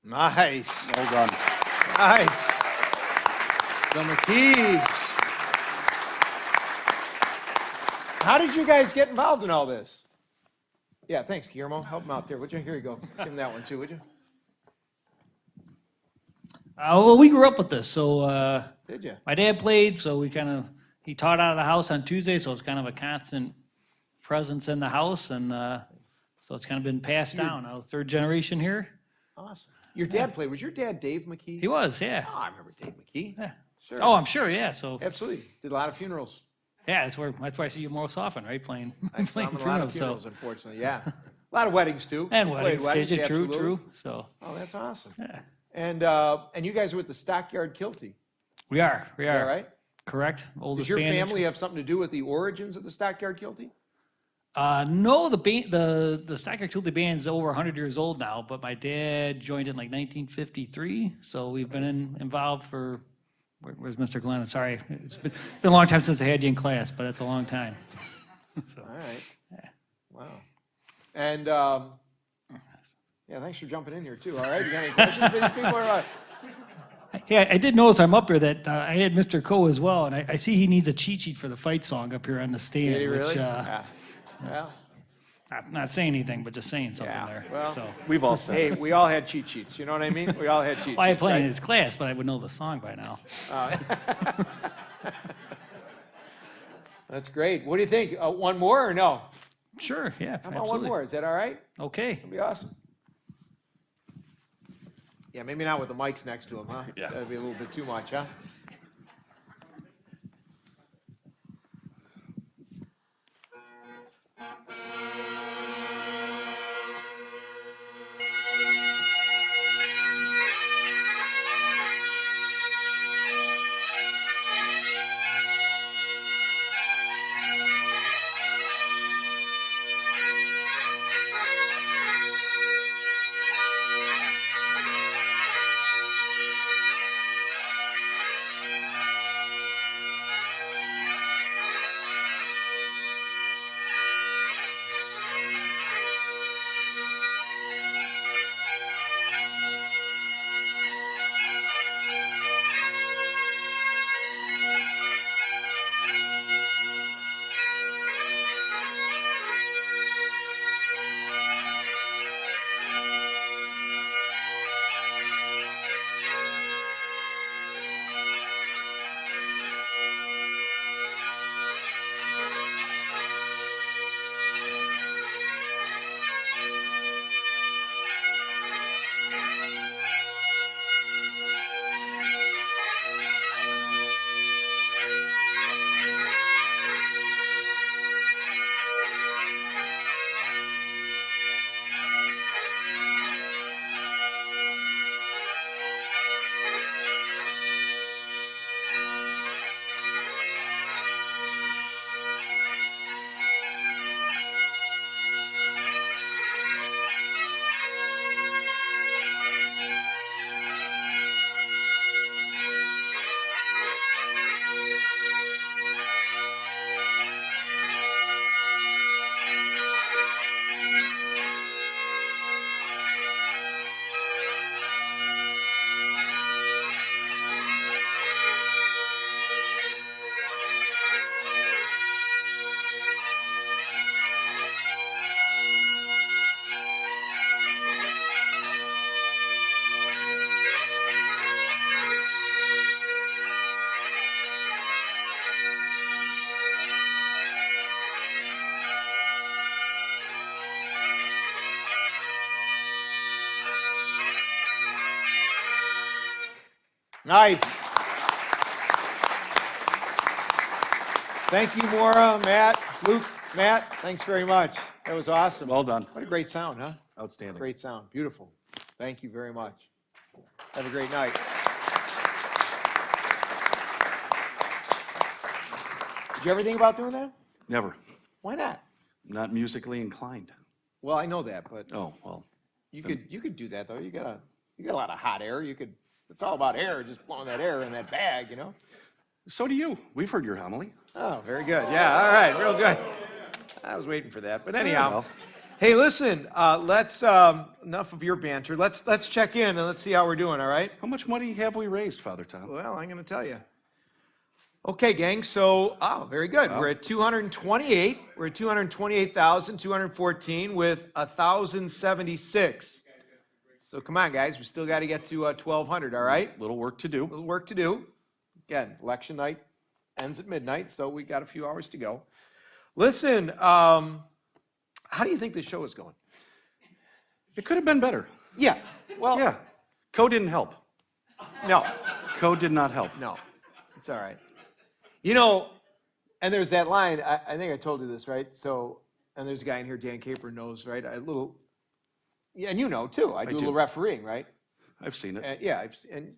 Speaker 2: Nice.
Speaker 7: Well done.
Speaker 2: Nice. The McKees. How did you guys get involved in all this? Yeah, thanks, Guillermo. Help him out there, would you? Here you go. Give him that one too, would you?
Speaker 10: Well, we grew up with this, so
Speaker 2: Did you?
Speaker 10: my dad played, so he taught out of the house on Tuesday, so it's kind of a constant presence in the house, and so it's kind of been passed down. Now, third generation here.
Speaker 2: Awesome. Your dad played. Was your dad Dave McKee?
Speaker 10: He was, yeah.
Speaker 2: Oh, I remember Dave McKee.
Speaker 10: Yeah.
Speaker 2: Sure.
Speaker 10: Oh, I'm sure, yeah. So
Speaker 2: Absolutely. Did a lot of funerals.
Speaker 10: yeah, that's why I see you most often, right? Playing
Speaker 2: I saw him
Speaker 10: playing
Speaker 2: in a lot of
Speaker 10: funerals,
Speaker 2: funerals,
Speaker 10: so
Speaker 2: unfortunately. Yeah. A lot of weddings too.
Speaker 10: and
Speaker 2: You played
Speaker 10: weddings,
Speaker 2: weddings,
Speaker 10: yeah, true,
Speaker 2: absolutely.
Speaker 10: So
Speaker 2: Oh, that's awesome.
Speaker 10: yeah,
Speaker 2: And you guys are with the Stockyard Kilty.
Speaker 10: we are,
Speaker 2: Is that right?
Speaker 10: correct. Oldest
Speaker 2: Does your
Speaker 10: band in
Speaker 2: family have something to do with the origins of the Stockyard Kilty?
Speaker 10: No, the Stockyard Kilty band's over 100 years old now, but my dad joined in like 1953, so we've been involved for, where's Mr. Glenn? Sorry, it's been a long time since I had you in class, but it's a long time. So,
Speaker 2: All right. Wow. And yeah, thanks for jumping in here too. All right, you got any questions for these people? Or,
Speaker 10: yeah, I did notice I'm up here that I had Mr. Coe as well, and I see he needs a cheat sheet for the fight song up here on the stand,
Speaker 2: did he really?
Speaker 10: which,
Speaker 2: Yeah. Well,
Speaker 10: Not saying anything, but just saying something
Speaker 2: Yeah,
Speaker 10: there.
Speaker 2: well,
Speaker 10: So,
Speaker 7: We've all said
Speaker 2: Hey,
Speaker 7: it.
Speaker 2: we all had cheat sheets. You know what I mean? We all had cheat
Speaker 10: well, I
Speaker 2: sheets.
Speaker 10: played in
Speaker 2: Right?
Speaker 10: his class, but I would know the song by now.
Speaker 2: That's great. What do you think? One more or no?
Speaker 10: Sure, yeah,
Speaker 2: How about
Speaker 10: absolutely.
Speaker 2: one more? Is that all right?
Speaker 10: Okay.
Speaker 2: That'd be awesome. Yeah, maybe not with the mics next to him, huh?
Speaker 1: Yeah.
Speaker 2: That'd be a little bit too much, huh? Nice. Thank you, Maura, Matt, Luke, Matt. Thanks very much. That was awesome.
Speaker 7: Well done.
Speaker 2: What a great sound, huh?
Speaker 7: Outstanding.
Speaker 2: Great sound. Beautiful. Thank you very much. Have a great night. Did you ever think about doing that?
Speaker 7: Never.
Speaker 2: Why not?
Speaker 7: Not musically inclined.
Speaker 2: Well, I know that, but
Speaker 7: Oh, well,
Speaker 2: you could do that though. You got a lot of hot air. It's all about air, just blowing that air in that bag, you know?
Speaker 7: so do you. We've heard your homily.
Speaker 2: Oh, very good. Yeah, all right, real good. I was waiting for that, but anyhow.
Speaker 7: well.
Speaker 2: Hey, listen, let's enough of your banter. Let's check in and let's see how we're doing, all right?
Speaker 7: How much money have we raised, Father Tom?
Speaker 2: Well, I'm going to tell you. Okay, gang. So, very good. We're at 228. We're at 228,214 with 1,076. So come on, guys. We still got to get to 1,200. All right.
Speaker 7: Little work to do.
Speaker 2: Little work to do. Again, election night ends at midnight, so we got a few hours to go. Listen, how do you think this show is going?
Speaker 7: It could have been better.
Speaker 2: Yeah. Well,
Speaker 7: Yeah. Code didn't help.
Speaker 2: no.
Speaker 7: Code did not help.
Speaker 2: No, it's all right. You know, and there's that line, I think I told you this, right? So, and there's a guy in here, Dan Caper knows, right? Yeah, and you know too, I do a little
Speaker 7: do.
Speaker 2: refereeing, right?
Speaker 7: I've seen it.
Speaker 2: And, yeah, and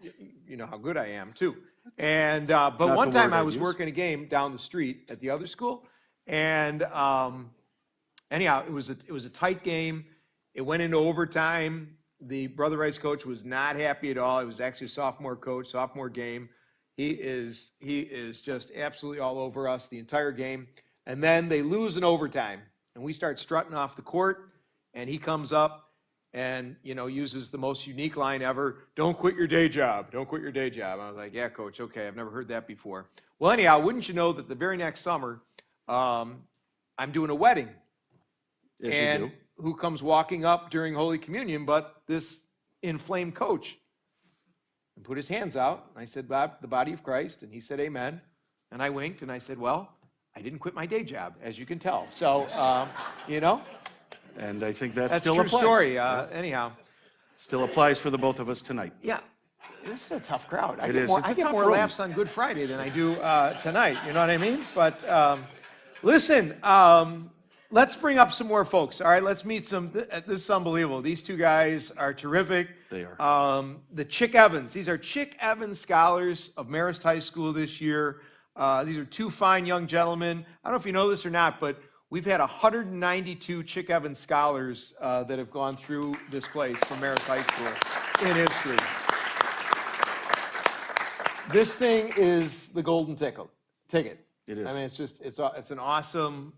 Speaker 2: you know how good I am too. And, but
Speaker 7: Not
Speaker 2: one
Speaker 7: the
Speaker 2: time
Speaker 7: word
Speaker 2: I
Speaker 7: I'd
Speaker 2: was
Speaker 7: use.
Speaker 2: working a game down the street at the other school, and anyhow, it was a tight game. It went into overtime. The Brother Rice coach was not happy at all. It was actually a sophomore coach, sophomore game. He is just absolutely all over us the entire game. And then they lose in overtime, and we start strutting off the court, and he comes up and, you know, uses the most unique line ever, "Don't quit your day job. Don't quit your day job." I was like, "Yeah, coach, okay, I've never heard that before." Well, anyhow, wouldn't you know that the very next summer, I'm doing a wedding
Speaker 7: As you
Speaker 2: and
Speaker 7: do.
Speaker 2: who comes walking up during Holy Communion, but this inflamed coach, and put his hands out. I said, Bob, the body of Christ. And he said, amen. And I winked and I said, well, I didn't quit my day job, as you can tell. So,
Speaker 7: And I think that
Speaker 2: that's a
Speaker 7: still
Speaker 2: true
Speaker 7: applies.
Speaker 2: story. Anyhow,
Speaker 7: Still applies for the both of us tonight.
Speaker 2: yeah, this is a tough crowd.
Speaker 7: It is. It's
Speaker 2: I
Speaker 7: a
Speaker 2: get
Speaker 7: tough
Speaker 2: more
Speaker 7: room.
Speaker 2: laughs on Good Friday than I do tonight. You know what I mean? But listen, let's bring up some more folks. All right, let's meet some. This is unbelievable. These two guys are terrific.
Speaker 7: They are.
Speaker 2: The Chick Evans. These are Chick Evans scholars of Marist High School this year. These are two fine young gentlemen. I don't know if you know this or not, but we've had 192 Chick Evans scholars that have gone through this place from Marist High School in history. This thing is the golden ticket.
Speaker 7: It is.
Speaker 2: I mean, it's an awesome,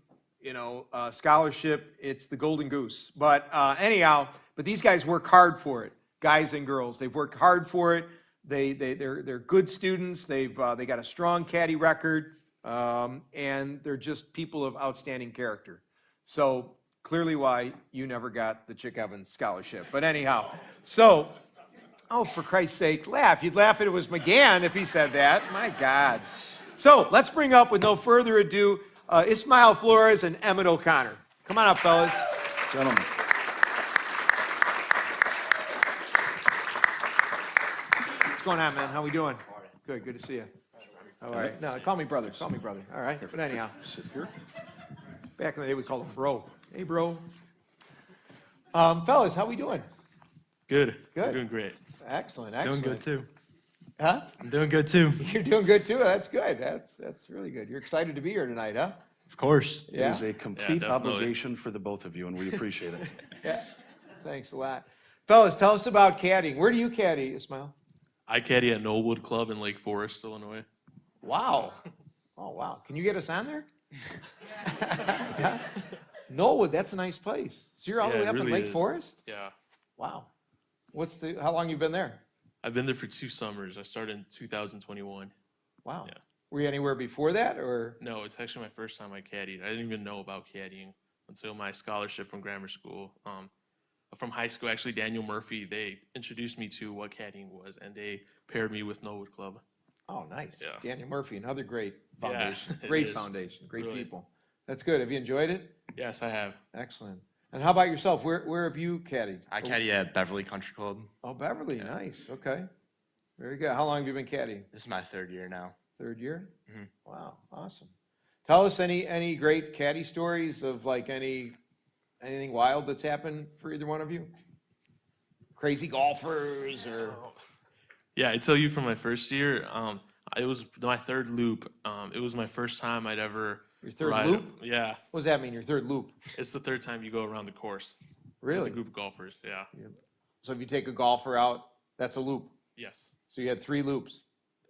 Speaker 2: scholarship. It's the golden goose. But anyhow, but these guys work hard for it, guys and girls. They've worked hard for it. They're good students. They got a strong caddy record, and they're just people of outstanding character. So clearly, why you never got the Chick Evans scholarship. But anyhow, so. Oh, for Christ's sake, laugh. You'd laugh if it was McGann if he said that. My God. So let's bring up, with no further ado, Ismail Flores and Emmett O'Connor. Come on up, fellas.
Speaker 7: Gentlemen.
Speaker 2: What's going on, man? How we doing? Good to see you. All right. No, call me brother. Call me brother. All right. But anyhow,
Speaker 7: Sit here.
Speaker 2: back in the day we called him bro. Hey, bro. Fellas, how we doing?
Speaker 11: Good.
Speaker 2: Good.
Speaker 11: We're doing great.
Speaker 2: Excellent.
Speaker 11: Doing good too.
Speaker 2: Huh?
Speaker 11: I'm doing good too.
Speaker 2: You're doing good too. That's good. That's really good. You're excited to be here tonight, huh?
Speaker 11: Of course.
Speaker 7: It is a complete
Speaker 11: definitely.
Speaker 7: obligation for the both of you, and we appreciate it.
Speaker 2: Yeah. Thanks a lot. Fellas, tell us about caddying. Where do you caddy, Ismail?
Speaker 11: I caddy at Knollwood Club in Lake Forest, Illinois.
Speaker 2: Wow. Oh, wow. Can you get us on there? Yeah. Knollwood, that's a nice place. So you're all the
Speaker 11: Yeah,
Speaker 2: way
Speaker 11: it
Speaker 2: up in
Speaker 11: really
Speaker 2: Lake
Speaker 11: is.
Speaker 2: Forest?
Speaker 11: Yeah.
Speaker 2: Wow. How long you been there?
Speaker 11: I've been there for 2 summers. I started in 2021.
Speaker 2: Wow.
Speaker 11: Yeah.
Speaker 2: Were you anywhere before that, or?
Speaker 11: No, it's actually my first time I caddied. I didn't even know about caddying until my scholarship from grammar school. From high school, actually, Daniel Murphy, they introduced me to what caddying was, and they paired me with Knollwood Club.
Speaker 2: Oh, nice.
Speaker 11: Yeah.
Speaker 2: Daniel Murphy, another great
Speaker 11: Yeah,
Speaker 2: foundation.
Speaker 11: it
Speaker 2: Great
Speaker 11: is.
Speaker 2: foundation. Great
Speaker 11: Really.
Speaker 2: people. That's good. Have you enjoyed it?
Speaker 11: Yes, I have.
Speaker 2: Excellent. And how about yourself? Where have you caddied?
Speaker 12: I caddy at Beverly Country Club.
Speaker 2: Oh, Beverly. Nice. Okay. Very good. How long have you been caddying?
Speaker 12: This is my 3rd year now.
Speaker 2: 3rd year?
Speaker 12: Mhm.
Speaker 2: Wow. Awesome. Tell us any great caddy stories of like anything wild that's happened for either one of you? Crazy golfers or?
Speaker 11: Yeah, I tell you from my first year, it was my 3rd loop. It was my first time I'd ever
Speaker 2: Your 3rd
Speaker 11: ride.
Speaker 2: loop?
Speaker 11: Yeah,
Speaker 2: What does that mean, your 3rd loop?
Speaker 11: it's the 3rd time you go around the course with
Speaker 2: Really?
Speaker 11: a group of golfers. Yeah.
Speaker 2: So if you take a golfer out, that's a loop.
Speaker 11: Yes.
Speaker 2: So you had 3 loops.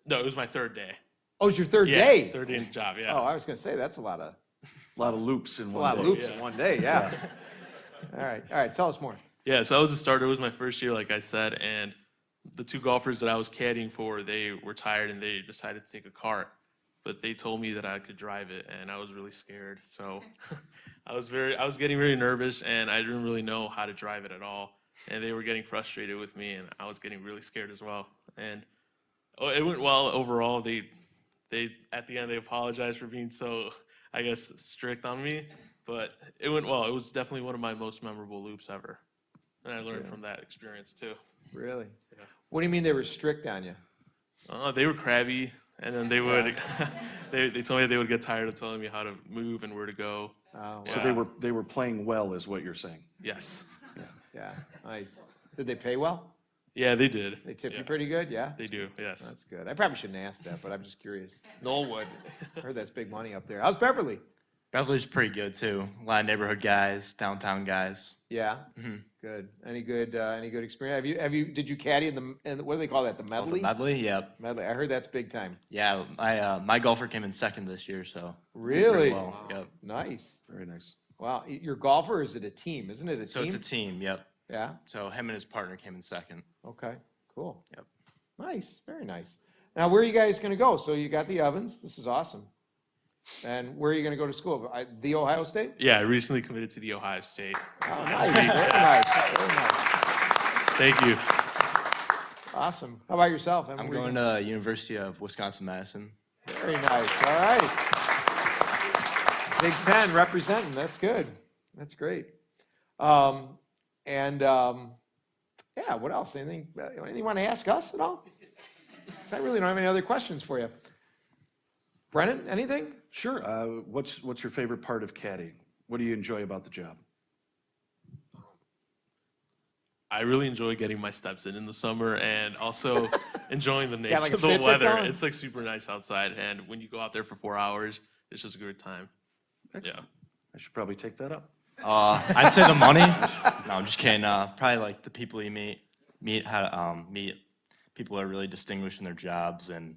Speaker 11: No, it was my 3rd day.
Speaker 2: Oh, it's your 3rd
Speaker 11: Yeah,
Speaker 2: day?
Speaker 11: 3rd day in the job. Yeah.
Speaker 2: Oh, I was going to say, that's a lot of
Speaker 7: loops in
Speaker 2: a
Speaker 7: one
Speaker 2: lot
Speaker 7: day.
Speaker 2: of loops
Speaker 11: Yeah.
Speaker 2: in one day, yeah. All right, tell us more.
Speaker 11: Yeah, so I was a starter. It was my first year, like I said, and the 2 golfers that I was caddying for, they were tired and they decided to take a cart. But they told me that I could drive it, and I was really scared. So I was getting very nervous, and I didn't really know how to drive it at all. And they were getting frustrated with me, and I was getting really scared as well. And it went well overall. They at the end they apologized for being so, I guess, strict on me. But it went well. It was definitely one of my most memorable loops ever. And I learned from that experience too.
Speaker 2: Really?
Speaker 11: Yeah.
Speaker 2: What do you mean they were strict on you?
Speaker 11: They were crabby, and then they would, they told me they would get tired of telling me how to move and where to go.
Speaker 2: Oh,
Speaker 7: So they were playing well, is what you're saying.
Speaker 11: Yes.
Speaker 2: yeah, nice. Did they pay well?
Speaker 11: Yeah, they did.
Speaker 2: They tip
Speaker 11: Yeah,
Speaker 2: you pretty good, yeah?
Speaker 11: They do, yes.
Speaker 2: That's good. I probably shouldn't ask that, but I'm just curious. Knollwood. I heard that's big money up there. How's Beverly?
Speaker 12: Beverly's pretty good too. A lot of neighborhood guys, downtown guys.
Speaker 2: Yeah.
Speaker 12: Mhm.
Speaker 2: Good. Any good experience? Did you caddy in what do they call that? The medley?
Speaker 12: Medley, yep.
Speaker 2: Medley. I heard that's big time.
Speaker 12: Yeah, my golfer came in 2nd this year, so.
Speaker 2: Really?
Speaker 12: pretty well. Yep.
Speaker 2: Nice.
Speaker 7: Very nice.
Speaker 2: Wow. Your golfer, or is it a team? Isn't it a
Speaker 12: So
Speaker 2: team?
Speaker 12: it's a team, yep.
Speaker 2: Yeah.
Speaker 12: So him and his partner came in 2nd.
Speaker 2: Okay. Cool.
Speaker 12: Yep.
Speaker 2: Nice. Very nice. Now, where are you guys going to go? So you got the ovens. This is awesome. And where are you going to go to school? The Ohio State?
Speaker 11: Yeah, I recently committed to the Ohio State.
Speaker 2: Oh, nice. Very nice. Very nice.
Speaker 11: Thank you.
Speaker 2: Awesome. How about yourself?
Speaker 12: I'm going to University of Wisconsin-Madison.
Speaker 2: Very nice. All right. Big Ten representing. That's good. That's great. Yeah, what else? Anything you want to ask us at all? I really don't have any other questions for you. Brennan, anything?
Speaker 7: Sure. What's your favorite part of caddying? What do you enjoy about the job?
Speaker 11: I really enjoy getting my steps in the summer and also enjoying the nature,
Speaker 2: like a
Speaker 11: the
Speaker 2: Fitbit
Speaker 11: weather.
Speaker 2: going?
Speaker 11: It's like super nice outside, and when you go out there for 4 hours, it's just a good time.
Speaker 7: Excellent. I should probably take that up.
Speaker 12: I'd say the money. No, I'm just kidding. Probably like the people you meet how to meet people that are really distinguished in their jobs and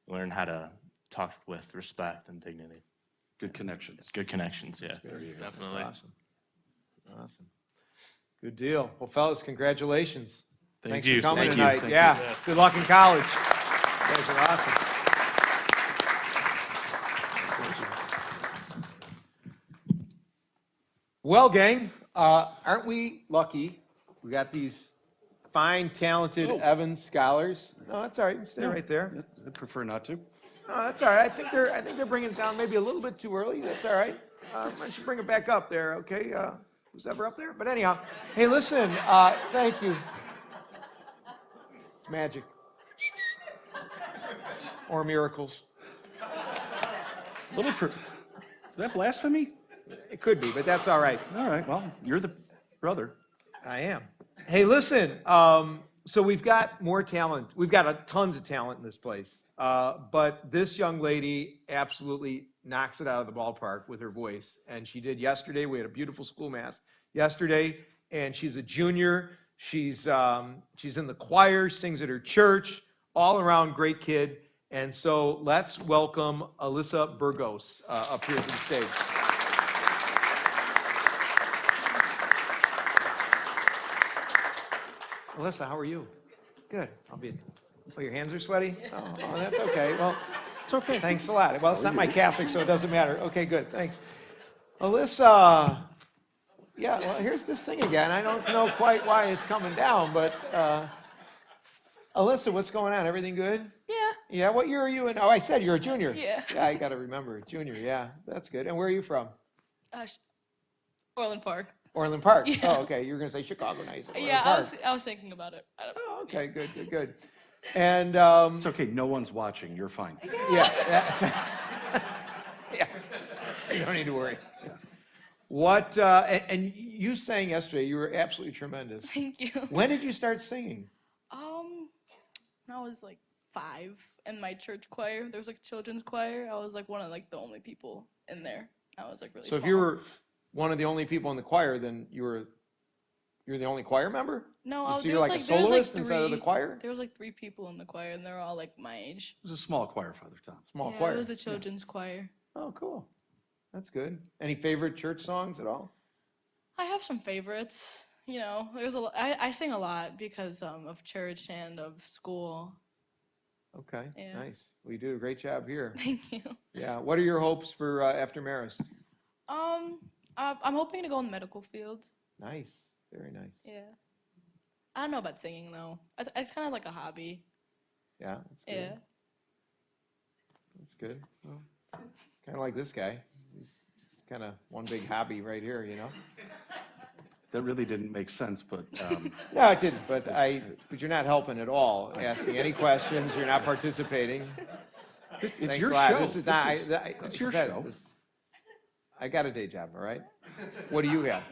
Speaker 12: learn how to talk with respect and dignity.
Speaker 7: Good connections.
Speaker 12: Good connections, yeah.
Speaker 11: Definitely.
Speaker 2: That's awesome. Good deal. Well, fellas, congratulations.
Speaker 11: Thank
Speaker 2: Thanks
Speaker 11: you.
Speaker 2: for coming
Speaker 12: Thank you.
Speaker 2: tonight.
Speaker 12: Thank
Speaker 2: Yeah.
Speaker 11: you.
Speaker 2: Good luck in college. You guys are awesome. Well, gang, aren't we lucky? We got these fine, talented Evans scholars. No, that's all right. You can stay right there.
Speaker 7: I'd prefer not to.
Speaker 2: No, that's all right. I think they're bringing it down maybe a little bit too early. That's all right. Why don't you bring it back up there, okay? Who's ever up there? But anyhow, hey, listen. Thank you. It's magic or miracles.
Speaker 7: Is that blasphemy?
Speaker 2: It could be, but that's all right.
Speaker 7: All right. Well, you're the brother.
Speaker 2: I am. Hey, listen. So we've got more talent. We've got tons of talent in this place. But this young lady absolutely knocks it out of the ballpark with her voice. And she did yesterday. We had a beautiful school mass yesterday. And she's a junior. She's in the choir, sings at her church, all around great kid. And so let's welcome Alyssa Burgos up here to the stage. Alyssa, how are you? Good. Oh, your hands are sweaty? Oh, that's okay. Well, it's okay. Thanks a lot. Well, it's not my cassock, so it doesn't matter. Okay, good. Thanks. Alyssa, yeah, well, here's this thing again. I don't know quite why it's coming down, but Alyssa, what's going on? Everything good?
Speaker 13: Yeah.
Speaker 2: Yeah, what year are you in? Oh, I said you're a junior.
Speaker 13: Yeah.
Speaker 2: Yeah, I got to remember. Junior, yeah. That's good. And where are you from?
Speaker 13: Orland Park.
Speaker 2: Orland Park.
Speaker 13: Yeah.
Speaker 2: Oh, okay. You were going to say Chicago. Now you said Orland
Speaker 13: Yeah,
Speaker 2: Park.
Speaker 13: I was thinking about it.
Speaker 2: Oh, okay. Good. And
Speaker 7: It's okay. No one's watching. You're fine.
Speaker 2: yeah. Yeah. You don't need to worry. What? And you sang yesterday. You were absolutely tremendous.
Speaker 13: Thank you.
Speaker 2: When did you start singing?
Speaker 13: When I was like 5 in my church choir. There was like a children's choir. I was like one of like the only people in there. I was like really.
Speaker 2: So if
Speaker 13: small.
Speaker 2: you were one of the only people in the choir, then you're the only choir member?
Speaker 13: No,
Speaker 2: So
Speaker 13: there
Speaker 2: you're
Speaker 13: was
Speaker 2: like a
Speaker 13: there was,
Speaker 2: soloist instead of the
Speaker 13: three-
Speaker 2: choir?
Speaker 13: There was like 3 people in the choir, and they're all like my age.
Speaker 7: It was a small choir, Father Tom.
Speaker 2: Small
Speaker 13: Yeah,
Speaker 2: choir.
Speaker 13: it was a children's choir.
Speaker 2: Oh, cool. That's good. Any favorite church songs at all?
Speaker 13: I have some favorites. You know, there's a lot. I sing a lot because of church and of school.
Speaker 2: Okay,
Speaker 13: Yeah.
Speaker 2: nice. Well, you do a great job here.
Speaker 13: Thank you.
Speaker 2: Yeah. What are your hopes for after Marist?
Speaker 13: I'm hoping to go in the medical field.
Speaker 2: Nice. Very nice.
Speaker 13: Yeah. I don't know about singing though. It's kind of like a hobby.
Speaker 2: Yeah, that's good.
Speaker 13: Yeah.
Speaker 2: That's good. Well, kind of like this guy. He's kind of one big hobby right here, you know?
Speaker 7: That really didn't make sense, but
Speaker 2: No, it didn't, but you're not helping at all. Asking any questions, you're not participating.
Speaker 7: it's
Speaker 2: Thanks
Speaker 7: your
Speaker 2: a lot.
Speaker 7: show.
Speaker 2: This is not,
Speaker 7: It's your
Speaker 2: like I said,
Speaker 7: show.
Speaker 2: I got a day job, all right? What do you have?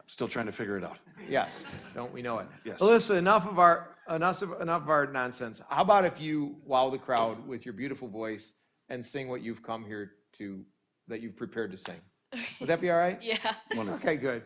Speaker 7: Still trying to figure it out.
Speaker 2: Yes, don't we know it?
Speaker 7: Yes.
Speaker 2: Alyssa, enough of our nonsense. How about if you wow the crowd with your beautiful voice and sing what you've come here to, that you've prepared to sing? Would that be all right?
Speaker 13: Yeah.
Speaker 2: Okay, good.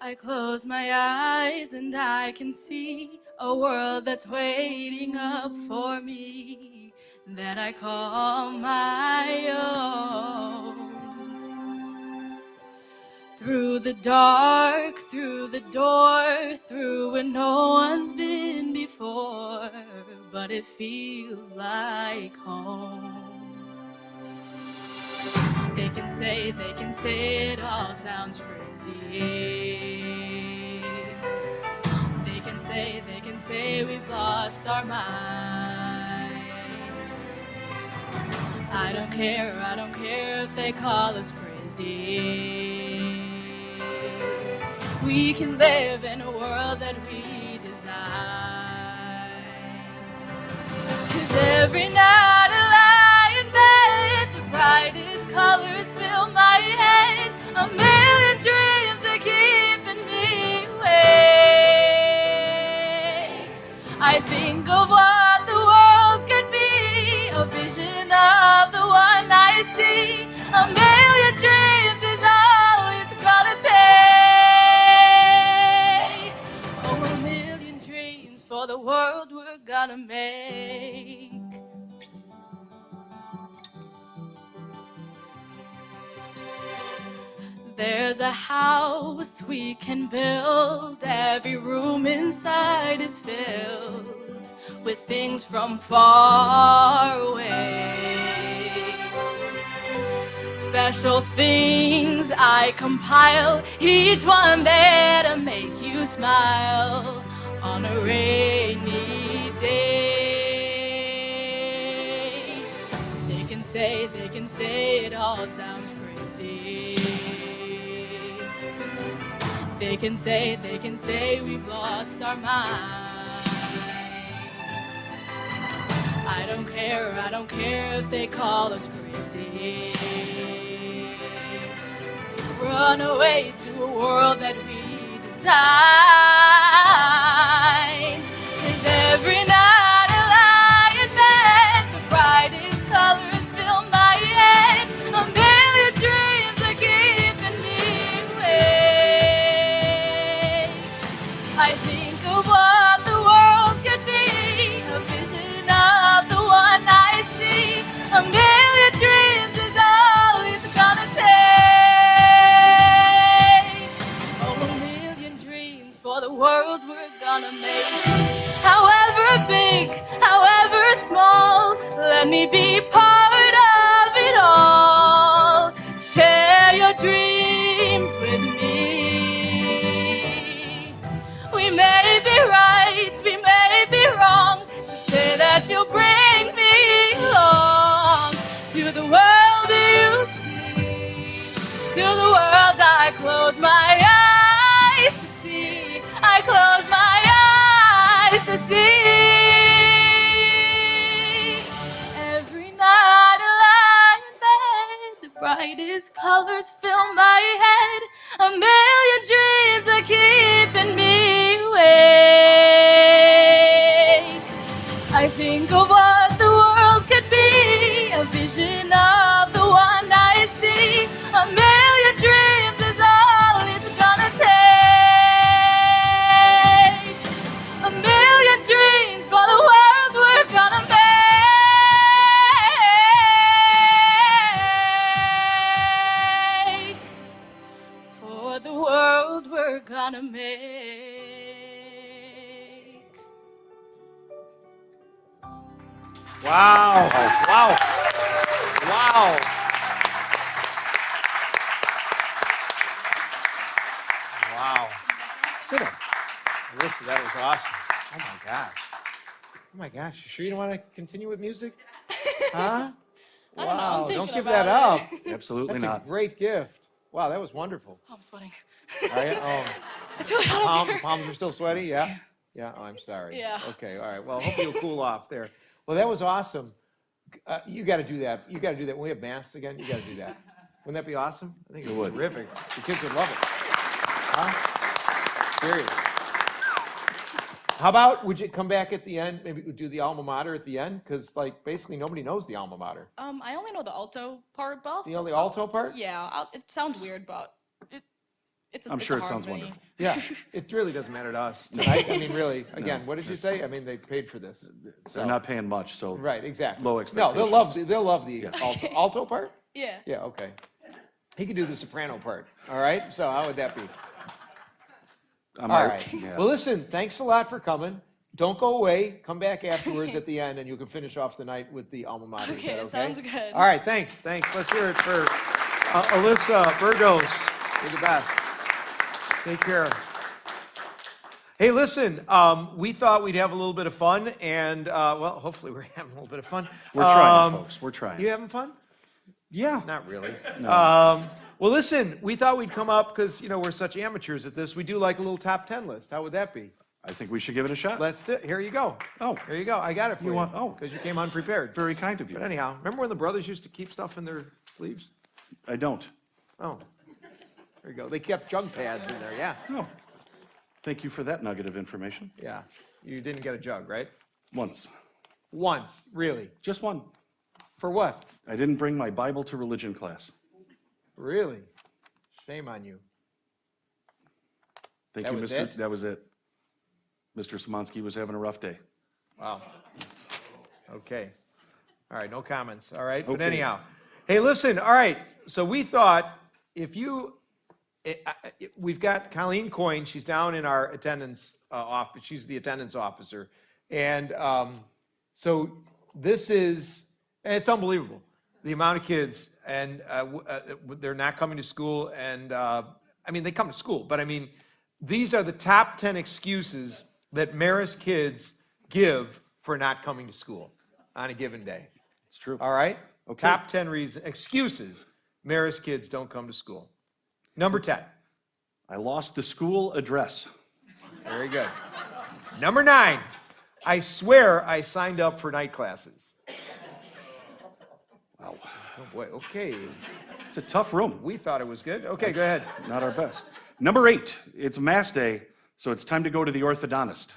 Speaker 13: I close my eyes and I can see a world that's waiting up for me, that I call my own. Through the dark, through the door, through where no one's been before, but it feels like home. They can say it all sounds crazy. They can say we've lost our minds. I don't care if they call us crazy. We can live in a world that we design. 'Cause every night I lie in bed, the brightest colors fill my head. A million dreams are keeping me awake. I think of what the world could be, a vision of the one I see. A million dreams is all it's gonna take. Oh, a million dreams for the world we're gonna make. There's a house we can build. Every room inside is filled with things from far away. Special things I compile, each one there to make you smile on a rainy day. They can say it all sounds crazy. They can say we've lost our minds. I don't care if they call us crazy. Run away to a world that we design. 'Cause every night I lie in bed, the brightest colors fill my head. A million dreams are keeping me awake. I think of what the world could be, a vision of the one I see. A million dreams is all it's gonna take. Oh, a million dreams for the world we're gonna make. However big, however small, let me be part of it all. Share your dreams with me. We may be right, we may be wrong, to say that you'll bring me along to the world you see, to the world I close my eyes to see. I close my eyes to see. Every night I lie in bed, the brightest colors fill my head. A million dreams are keeping me awake. I think of what the world could be, a vision of the one I see. A million dreams is all it's gonna take. A million dreams for the world we're gonna make. For the world we're gonna make.
Speaker 2: Wow. Wow. Wow. Wow. Sit down. Listen, that was awesome. Oh my gosh. Oh my gosh. You sure you don't want to continue with music? Huh?
Speaker 13: I don't know, I'm
Speaker 2: Wow. Don't
Speaker 13: thinking
Speaker 2: give
Speaker 13: about
Speaker 2: that up.
Speaker 7: Absolutely
Speaker 2: That's
Speaker 7: not.
Speaker 2: a great gift. Wow, that was wonderful.
Speaker 13: Oh, I'm sweating.
Speaker 2: Are you? Oh,
Speaker 13: It's really hot up here.
Speaker 2: palms are still sweaty? Yeah? Yeah, oh, I'm sorry.
Speaker 13: Yeah.
Speaker 2: Okay, all right. Well, hopefully you'll cool off there. Well, that was awesome. You got to do that. You got to do that. When we have masks again, you got to do that. Wouldn't that be awesome? I think it would. Terrific. The kids would love it. Huh? Serious. How about, would you come back at the end, maybe do the alma mater at the end? Because, like, basically nobody knows the alma mater.
Speaker 13: I only know the alto part, but I'll
Speaker 2: The only alto part?
Speaker 13: Yeah, it sounds weird, but
Speaker 7: I'm sure it sounds wonderful.
Speaker 2: Yeah, it really doesn't matter to us tonight. I mean, really, again, what did you say? I mean, they paid for this.
Speaker 7: They're not paying much, so.
Speaker 2: Right, exactly.
Speaker 7: Low
Speaker 2: No,
Speaker 7: expectations.
Speaker 2: they'll love the alto part?
Speaker 13: Yeah.
Speaker 2: Yeah, okay. He can do the soprano part, all right? So how would that be? All right.
Speaker 7: Yeah.
Speaker 2: Well, listen, thanks a lot for coming. Don't go away. Come back afterwards at the end, and you can finish off the night with the alma mater. Is
Speaker 13: Okay,
Speaker 2: that
Speaker 13: sounds good.
Speaker 2: All right, thanks. Let's hear it for Alyssa Burgos. You're the best. Take care. Hey, listen, we thought we'd have a little bit of fun, and, well, hopefully we're having a little bit of fun.
Speaker 7: We're trying, folks. We're trying.
Speaker 2: You having fun?
Speaker 7: Yeah.
Speaker 2: Not really.
Speaker 7: No.
Speaker 2: Well, listen, we thought we'd come up, because, we're such amateurs at this, we do like a little top 10 list. How would that be?
Speaker 7: I think we should give it a shot.
Speaker 2: Let's do it. Here you go.
Speaker 7: Oh.
Speaker 2: Here you go. I got it for you.
Speaker 7: Oh.
Speaker 2: Because you came unprepared.
Speaker 7: Very kind of you.
Speaker 2: But anyhow, remember when the brothers used to keep stuff in their sleeves?
Speaker 7: I don't.
Speaker 2: Oh, there you go. They kept jug pads in there, yeah.
Speaker 7: No. Thank you for that nugget of information.
Speaker 2: Yeah. You didn't get a jug, right?
Speaker 7: Once.
Speaker 2: Once, really?
Speaker 7: Just one.
Speaker 2: For what?
Speaker 7: I didn't bring my Bible to religion class.
Speaker 2: Really? Shame on you.
Speaker 7: Thank
Speaker 2: That
Speaker 7: you,
Speaker 2: was
Speaker 7: Mr.
Speaker 2: it?
Speaker 7: That was it. Mr. Szymanski was having a rough day.
Speaker 2: Wow. Okay. All right, no comments, all right? But
Speaker 7: Okay.
Speaker 2: anyhow, hey, listen, all right, so we thought if you, we've got Colleen Coyne, she's down in our attendance office, she's the attendance officer. And so this is, it's unbelievable, the amount of kids, and they're not coming to school, and I mean, they come to school, but I mean, these are the top 10 excuses that Marist kids give for not coming to school on a given day.
Speaker 7: It's true.
Speaker 2: All right?
Speaker 7: Okay.
Speaker 2: Top 10 excuses Marist kids don't come to school. Number 10.
Speaker 7: I lost the school address.
Speaker 2: Very good. Number 9. I swear I signed up for night classes.
Speaker 7: Wow.
Speaker 2: Oh boy, okay.
Speaker 7: It's a tough room.
Speaker 2: We thought it was good. Okay, go ahead.
Speaker 7: Not our best. Number 8. It's Mass Day, so it's time to go to the orthodontist.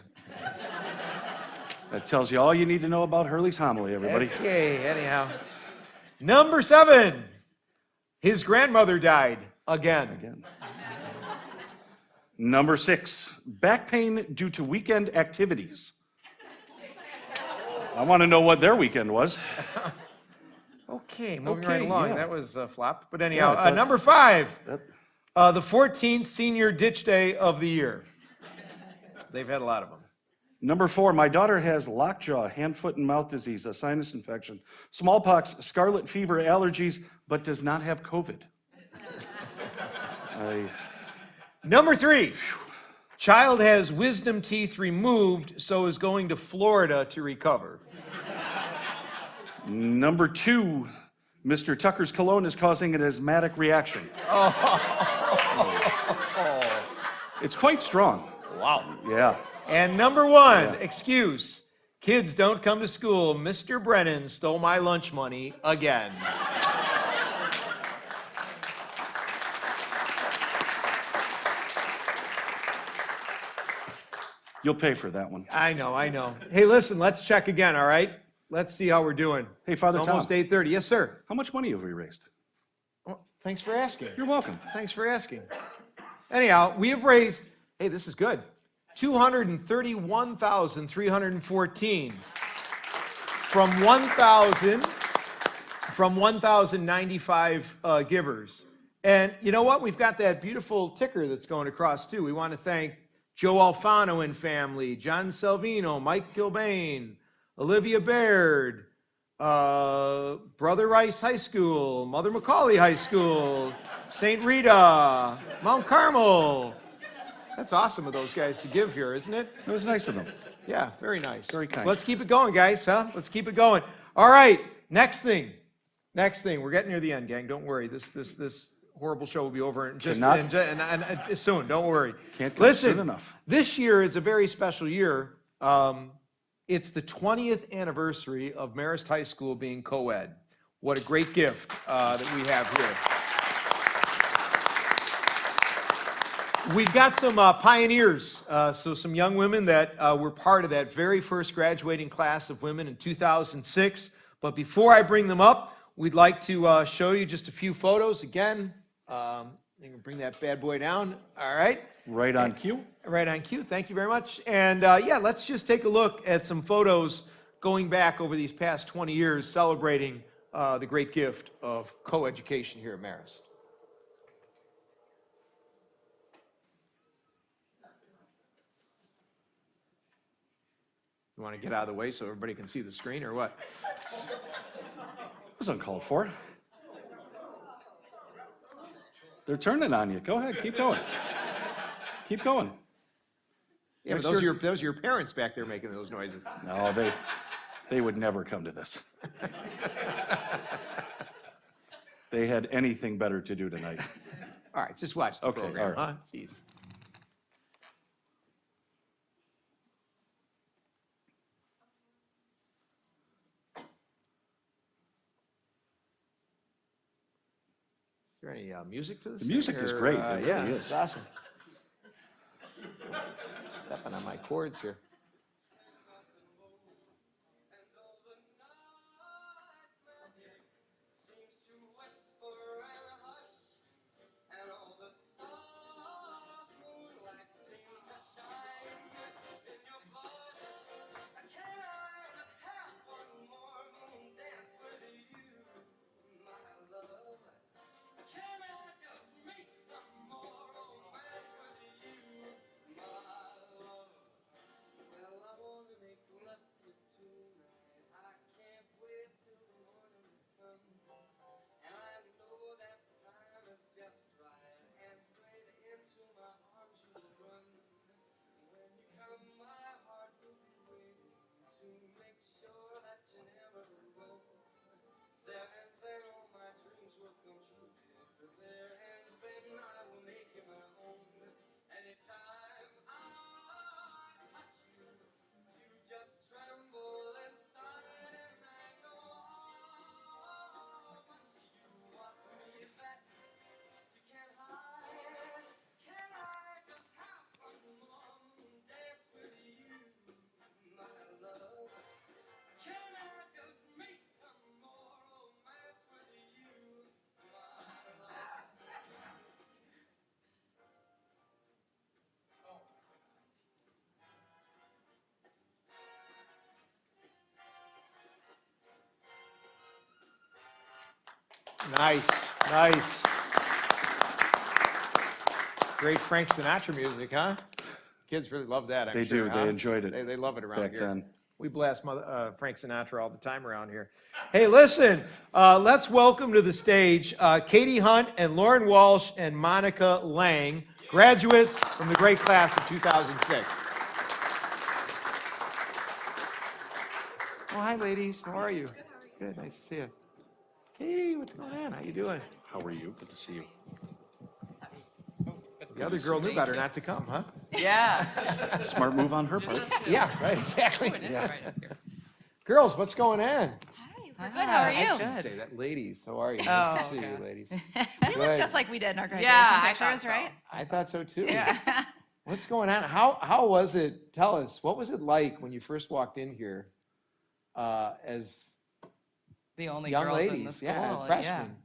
Speaker 7: That tells you all you need to know about Hurley's homily, everybody.
Speaker 2: Okay, anyhow. Number 7. His grandmother died again.
Speaker 7: Number 6. Back pain due to weekend activities. I want to know what their weekend was.
Speaker 2: Okay, moving
Speaker 7: Okay,
Speaker 2: right along.
Speaker 7: yeah.
Speaker 2: That was flopped. But anyhow,
Speaker 7: Yeah, I thought-
Speaker 2: number 5. The 14th senior ditch day of the year. They've had a lot of them.
Speaker 7: Number 4, my daughter has lockjaw, hand, foot, and mouth disease, a sinus infection, smallpox, scarlet fever, allergies, but does not have COVID.
Speaker 2: Number 3, child has wisdom teeth removed, so is going to Florida to recover.
Speaker 7: Number 2, Mr. Tucker's cologne is causing an asthmatic reaction. It's quite strong.
Speaker 2: Wow.
Speaker 7: Yeah.
Speaker 2: And number 1, excuse. Kids don't come to school. Mr. Brennan stole my lunch money again.
Speaker 7: You'll pay for that one.
Speaker 2: I know. Hey, listen, let's check again, all right? Let's see how we're doing.
Speaker 7: Hey, Father
Speaker 2: It's almost
Speaker 7: Tom.
Speaker 2: 8:30. Yes, sir.
Speaker 7: How much money have we raised?
Speaker 2: Well, thanks for asking.
Speaker 7: You're welcome.
Speaker 2: Thanks for asking. Anyhow, we have raised, hey, this is good, $231,314 from 1,095 givers. And you know what? We've got that beautiful ticker that's going across too. We want to thank Joe Alfano and family, John Salvino, Mike Gilbane, Olivia Baird, Brother Rice High School, Mother Macaulay High School, St. Rita, Mount Carmel. That's awesome of those guys to give here, isn't it?
Speaker 7: It was nice of them.
Speaker 2: Yeah, very nice.
Speaker 7: Very kind.
Speaker 2: Let's keep it going, guys, huh? Let's keep it going. All right, next thing. We're getting near the end, gang. Don't worry. This horrible show will be over in just
Speaker 7: Cannot-
Speaker 2: and soon. Don't worry.
Speaker 7: Can't come
Speaker 2: Listen,
Speaker 7: soon enough.
Speaker 2: this year is a very special year. It's the 20th anniversary of Marist High School being co-ed. What a great gift that we have here. We've got some pioneers, so some young women that were part of that very first graduating class of women in 2006. But before I bring them up, we'd like to show you just a few photos. Again, You can bring that bad boy down. All right.
Speaker 7: Right on cue.
Speaker 2: Right on cue. Thank you very much. And yeah, let's just take a look at some photos going back over these past 20 years celebrating the great gift of co-education here at Marist. You want to get out of the way so everybody can see the screen or what?
Speaker 7: It was uncalled for. They're turning on you. Go ahead, keep going. Keep going.
Speaker 2: Yeah, but those are your parents back there making those noises.
Speaker 7: No, they would never come to this. They had anything better to do tonight.
Speaker 2: All right, just watch the program,
Speaker 7: all right.
Speaker 2: huh? Jeez. Is there any music to this?
Speaker 7: The music is great. It really
Speaker 2: Yeah,
Speaker 7: is.
Speaker 2: it's awesome. Stepping on my chords here. Nice, nice. Great Frank Sinatra music, huh? Kids really love that, I'm
Speaker 7: They
Speaker 2: sure.
Speaker 7: do.
Speaker 2: huh?
Speaker 7: They enjoyed it
Speaker 2: They love it around
Speaker 7: back
Speaker 2: here.
Speaker 7: then.
Speaker 2: We blast Frank Sinatra all the time around here. Hey, listen, let's welcome to the stage Katie Hunt and Lauren Walsh and Monica Lang, graduates from the great class of 2006. Oh, hi, ladies. How are you? Good. Nice to see you. Katie, what's going on? How you doing?
Speaker 7: How are you? Good to see you.
Speaker 2: The other girl knew better not to come, huh?
Speaker 13: Yeah.
Speaker 7: Smart move on her part.
Speaker 2: Yeah, right, exactly. Yeah. Girls, what's going on?
Speaker 13: We're good. How are
Speaker 2: I
Speaker 13: you?
Speaker 2: shouldn't say that. Ladies, how are you?
Speaker 13: Oh,
Speaker 2: Nice to see
Speaker 13: okay.
Speaker 2: you, ladies.
Speaker 13: We look
Speaker 2: Good.
Speaker 13: just like we did in our graduation
Speaker 6: I thought
Speaker 13: pictures,
Speaker 6: so.
Speaker 13: right?
Speaker 2: I thought so too.
Speaker 13: Yeah.
Speaker 2: What's going on? How was it? Tell us. What was it like when you first walked in here as
Speaker 6: The only
Speaker 2: young
Speaker 6: girls in the
Speaker 2: ladies?
Speaker 6: school.
Speaker 2: Yeah, freshmen.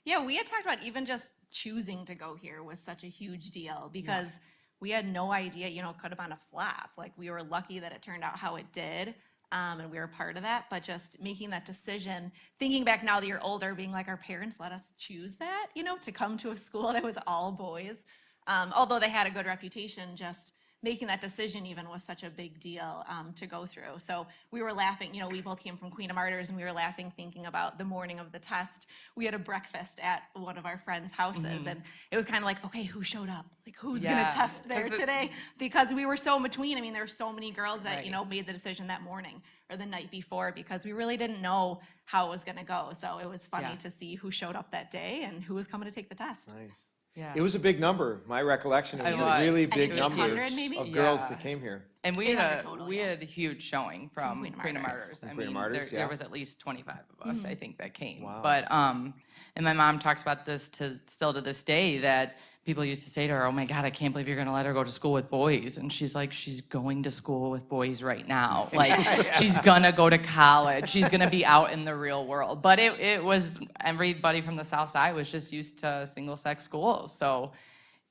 Speaker 13: Yeah, we had talked about even just choosing to go here was such a huge deal because we had no idea, you know, it could have been a flop. Like we were lucky that it turned out how it did. And we were part of that, but just making that decision, thinking back now that you're older, being like, our parents let us choose that, you know, to come to a school that was all boys. Although they had a good reputation, just making that decision even was such a big deal to go through. So we were laughing, you know, we both came from Queen of Martyrs and we were laughing thinking about the morning of the test. We had a breakfast at one of our friends' houses and it was kind of like, okay, who showed up? Like who's gonna test there today? Because we were so in between. I mean, there were so many girls that, you know, made the decision that morning or the night before because we really didn't know how it was gonna go. So it was funny to see who showed up that day and who was coming to take the test.
Speaker 2: Nice.
Speaker 6: Yeah.
Speaker 2: It was a big number. My recollection is
Speaker 6: It
Speaker 2: a
Speaker 6: was.
Speaker 2: really
Speaker 13: I think
Speaker 2: big
Speaker 13: it was
Speaker 2: number
Speaker 13: 100 maybe?
Speaker 2: of girls
Speaker 6: Yeah.
Speaker 2: that came here.
Speaker 14: And we
Speaker 6: 800
Speaker 14: had
Speaker 6: total,
Speaker 14: we
Speaker 6: yeah.
Speaker 14: had a huge showing from Queen of
Speaker 6: Martyrs.
Speaker 14: Martyrs. I
Speaker 4: Queen of
Speaker 14: mean,
Speaker 4: Martyrs,
Speaker 14: there
Speaker 4: yeah.
Speaker 14: was at least 25 of us, I think, that came.
Speaker 4: Wow.
Speaker 14: But and my mom talks about this still to this day, that people used to say to her, "Oh my God, I can't believe you're going to let her go to school with boys." And she's like, "She's going to school with boys right now. Like, she's gonna go to college. She's gonna be out in the real world." But it was, everybody from the South Side was just used to single-sex schools, so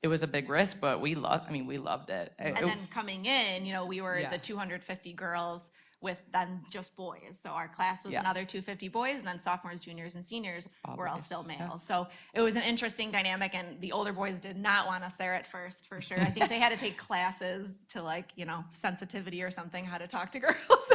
Speaker 14: it was a big risk, but we loved it.
Speaker 15: And then coming in, we were
Speaker 14: Yeah.
Speaker 15: the 250 girls with then just boys. So our class was
Speaker 14: Yeah.
Speaker 15: another 250 boys, and then sophomores, juniors, and seniors were all
Speaker 14: boys,
Speaker 15: still
Speaker 14: yeah.
Speaker 15: males. So it was an interesting dynamic, and the older boys did not want us there at first, for sure. I think they had to take classes to sensitivity or something, how to talk to girls,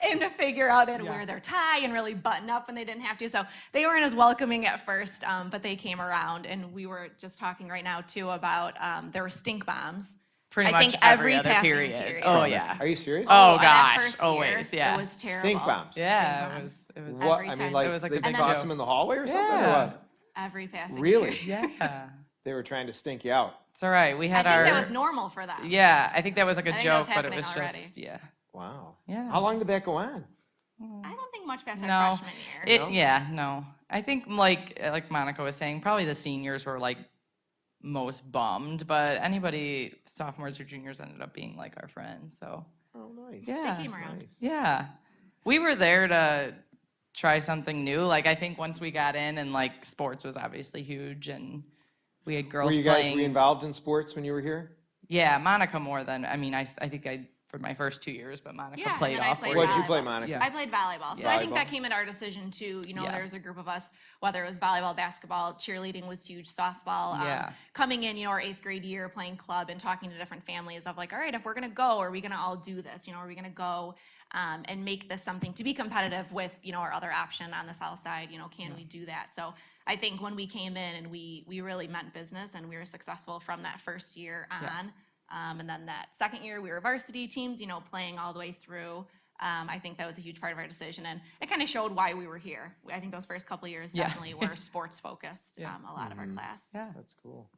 Speaker 15: and to figure out how to wear their tie and really button up when they didn't have to. So they weren't as welcoming at first, but they came around, and we were just talking right now too about there were stink bombs.
Speaker 14: Pretty
Speaker 15: I
Speaker 14: much
Speaker 15: think
Speaker 14: every
Speaker 15: every
Speaker 14: other
Speaker 15: passing
Speaker 14: period. Oh yeah.
Speaker 4: Are you serious?
Speaker 14: Oh
Speaker 15: that
Speaker 14: gosh,
Speaker 15: first
Speaker 14: always,
Speaker 15: year,
Speaker 14: yeah.
Speaker 15: It was terrible.
Speaker 4: Stink bombs.
Speaker 14: Yeah,
Speaker 15: Stink
Speaker 14: it
Speaker 15: bombs.
Speaker 14: was.
Speaker 4: What?
Speaker 15: Every
Speaker 4: I mean,
Speaker 15: time.
Speaker 4: like
Speaker 14: It was like
Speaker 4: they
Speaker 14: a big
Speaker 4: toss
Speaker 14: joke.
Speaker 4: them in the hallway or something, or
Speaker 14: Yeah.
Speaker 4: what?
Speaker 15: Every passing
Speaker 4: Really?
Speaker 15: period.
Speaker 14: Yeah.
Speaker 4: They were trying to stink you out.
Speaker 14: It's all right. We
Speaker 15: I
Speaker 14: had
Speaker 15: think
Speaker 14: our.
Speaker 15: that was normal for them.
Speaker 14: Yeah, I think that was like
Speaker 15: I
Speaker 14: a
Speaker 15: think that was
Speaker 14: joke, but it
Speaker 15: happening
Speaker 14: was
Speaker 15: already.
Speaker 14: just yeah.
Speaker 4: Wow.
Speaker 14: Yeah.
Speaker 4: How long did that go on?
Speaker 15: I don't think much past
Speaker 14: No,
Speaker 15: our freshman year.
Speaker 14: no. I think like Monica was saying, probably the seniors were like most bummed, but anybody sophomores or juniors ended up being like our friends. So
Speaker 4: Oh, nice.
Speaker 14: yeah,
Speaker 15: They came around.
Speaker 4: Nice.
Speaker 14: yeah, we were there to try something new. Like I think once we got in, and like sports was obviously huge, and we had girls
Speaker 4: Were you guys
Speaker 14: playing.
Speaker 4: involved in sports when you were here?
Speaker 14: Yeah, Monica more than I think I for my first 2 years, but Monica
Speaker 15: Yeah, and
Speaker 14: played
Speaker 15: then I
Speaker 14: all
Speaker 15: played
Speaker 14: 4
Speaker 4: What did you
Speaker 14: years.
Speaker 4: play, Monica?
Speaker 14: Yeah.
Speaker 15: I played volleyball. So I think that came at our decision too.
Speaker 14: Yeah.
Speaker 15: There's a group of us, whether it was volleyball, basketball, cheerleading was huge, softball.
Speaker 14: Yeah.
Speaker 15: Coming in, our 8th grade year playing club and talking to different families of like, all right, if we're going to go, are we going to all do this? Are we going to go and make this something to be competitive with, our other option on the south side? Can we do that? So I think when we came in and we really meant business, and we were successful from that first year on.
Speaker 14: Yeah.
Speaker 15: And then that second year, we were varsity teams, playing all the way through. I think that was a huge part of our decision, and it kind of showed why we were here. I think those first couple of years
Speaker 14: Yeah.
Speaker 15: definitely were sports focused, a lot of our class.
Speaker 14: Yeah.
Speaker 4: That's cool.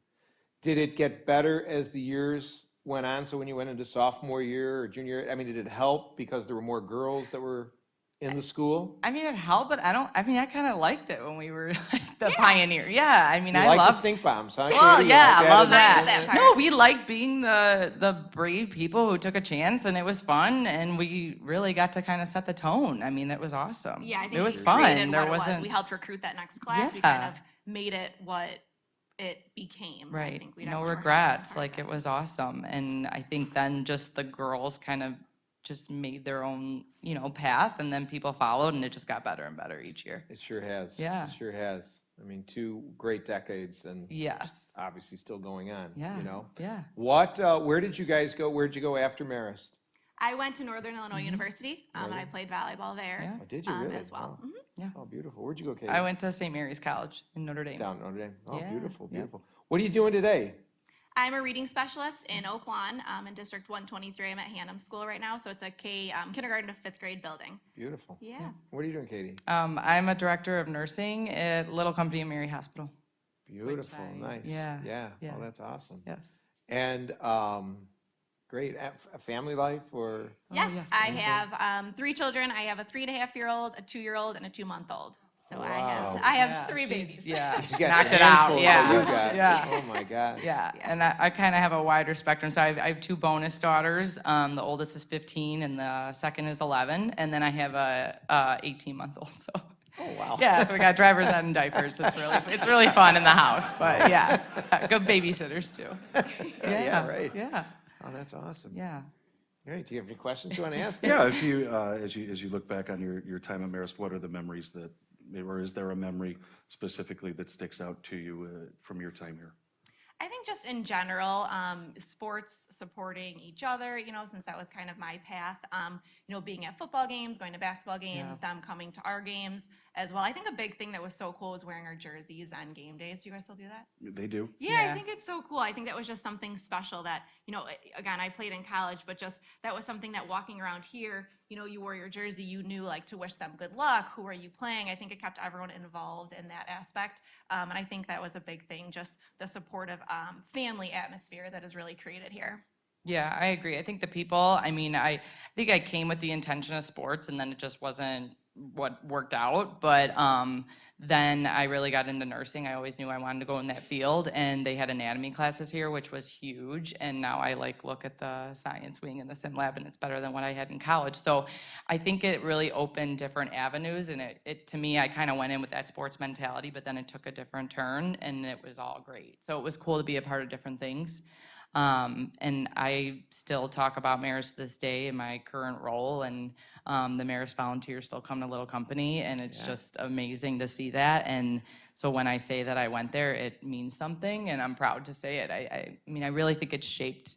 Speaker 4: Did it get better as the years went on? So when you went into sophomore year or junior year, I mean, did it help because there were more girls that were in the school?
Speaker 14: I mean, it helped, but I kind of liked it when we were like the pioneer. Yeah, I mean,
Speaker 4: You
Speaker 14: I
Speaker 4: like the
Speaker 14: loved.
Speaker 4: stink bombs, huh?
Speaker 14: Well,
Speaker 4: Katie? You
Speaker 14: yeah,
Speaker 4: like
Speaker 14: I love
Speaker 4: and-
Speaker 14: that.
Speaker 15: that part.
Speaker 14: No, we liked being the brave people who took a chance, and it was fun, and we really got to kind of set the tone. I mean, it was awesome.
Speaker 15: Yeah, I think
Speaker 14: it was
Speaker 15: we
Speaker 14: fun.
Speaker 15: created
Speaker 14: There
Speaker 15: what it was.
Speaker 14: wasn't
Speaker 15: We helped recruit that next class. We
Speaker 14: Yeah.
Speaker 15: kind of made it what it became. I
Speaker 14: right.
Speaker 15: think we
Speaker 14: No
Speaker 15: definitely were happy
Speaker 14: regrets.
Speaker 15: with
Speaker 14: Like
Speaker 15: that.
Speaker 14: it was awesome, and I think then just the girls kind of just made their own path, and then people followed, and it just got better and better each year.
Speaker 4: It sure has.
Speaker 14: Yeah.
Speaker 4: It sure has. I mean, 2 great decades and
Speaker 14: Yes.
Speaker 4: obviously still going on,
Speaker 14: Yeah. Yeah.
Speaker 4: Where did you guys go? Where'd you go after Marist?
Speaker 15: I went to Northern Illinois University, and I played volleyball there
Speaker 14: Yeah.
Speaker 4: Oh, did you really?
Speaker 15: as well.
Speaker 4: Wow.
Speaker 15: Mhm.
Speaker 14: Yeah.
Speaker 4: Oh, beautiful. Where'd you go, Katie?
Speaker 14: I went to St. Mary's College in Notre Dame.
Speaker 4: Down in Notre Dame. Oh,
Speaker 14: Yeah,
Speaker 4: beautiful,
Speaker 14: yeah.
Speaker 4: beautiful. What are you doing today?
Speaker 15: I'm a reading specialist in Oak Lawn in District 123. I'm at Hannum School right now, so it's a kindergarten to 5th grade building.
Speaker 4: Beautiful.
Speaker 15: Yeah.
Speaker 4: What are you doing, Katie?
Speaker 14: I'm a director of nursing at Little Company of Mary Hospital.
Speaker 4: Beautiful. Nice.
Speaker 14: Yeah,
Speaker 4: Yeah.
Speaker 14: yeah.
Speaker 4: Oh, that's awesome.
Speaker 14: Yes.
Speaker 4: And great. A family life or?
Speaker 15: Yes,
Speaker 14: yeah.
Speaker 15: I have 3 children. I have a 3.5-year-old, a 2-year-old, and a 2-month-old. So
Speaker 4: Wow.
Speaker 15: I have
Speaker 14: Yeah,
Speaker 15: 3
Speaker 14: she's-
Speaker 15: babies.
Speaker 14: Yeah.
Speaker 4: You got
Speaker 14: Knocked
Speaker 4: the
Speaker 14: it out.
Speaker 4: handful that
Speaker 14: Yeah.
Speaker 4: you got.
Speaker 14: Yeah.
Speaker 4: Oh my God.
Speaker 14: Yeah, and I kind of have a wider spectrum. So I have 2 bonus daughters. The oldest is 15, and the second is 11, and then I have a 18-month-old. So
Speaker 4: Oh wow.
Speaker 14: yeah, so we got driver's ed and diapers. It's really fun in the house. But yeah, good babysitters too.
Speaker 4: Yeah, right.
Speaker 14: Yeah,
Speaker 4: Oh, that's awesome.
Speaker 14: yeah.
Speaker 4: Great. Do you have any questions you want to ask?
Speaker 7: Yeah, if you, as you look back on your time at Marist, what are the memories that, or is there a memory specifically that sticks out to you from your time here?
Speaker 15: I think just in general, sports, supporting each other, since that was kind of my path, being at football games, going to basketball games, them coming to our games as well. I think a big thing that was so cool was wearing our jerseys on game days. Do you guys still do that?
Speaker 7: They do.
Speaker 15: Yeah,
Speaker 14: Yeah.
Speaker 15: I think it's so cool. I think that was just something special that, again, I played in college, but just that was something that walking around here, you wore your jersey, you knew like to wish them good luck. Who are you playing? I think it kept everyone involved in that aspect. And I think that was a big thing, just the supportive family atmosphere that is really created here.
Speaker 14: Yeah, I agree. I think the people, I mean, I think I came with the intention of sports and then it just wasn't what worked out. But then I really got into nursing. I always knew I wanted to go in that field, and they had anatomy classes here, which was huge. And now I like look at the science wing in the sim lab, and it's better than what I had in college. So I think it really opened different avenues, and it to me, I kind of went in with that sports mentality, but then it took a different turn, and it was all great. So it was cool to be a part of different things. And I still talk about Marist this day in my current role, and the Marist volunteers still come to Little Company, and it's just amazing to see that. And so when I say that I went there, it means something, and I'm proud to say it. I mean, I really think it's shaped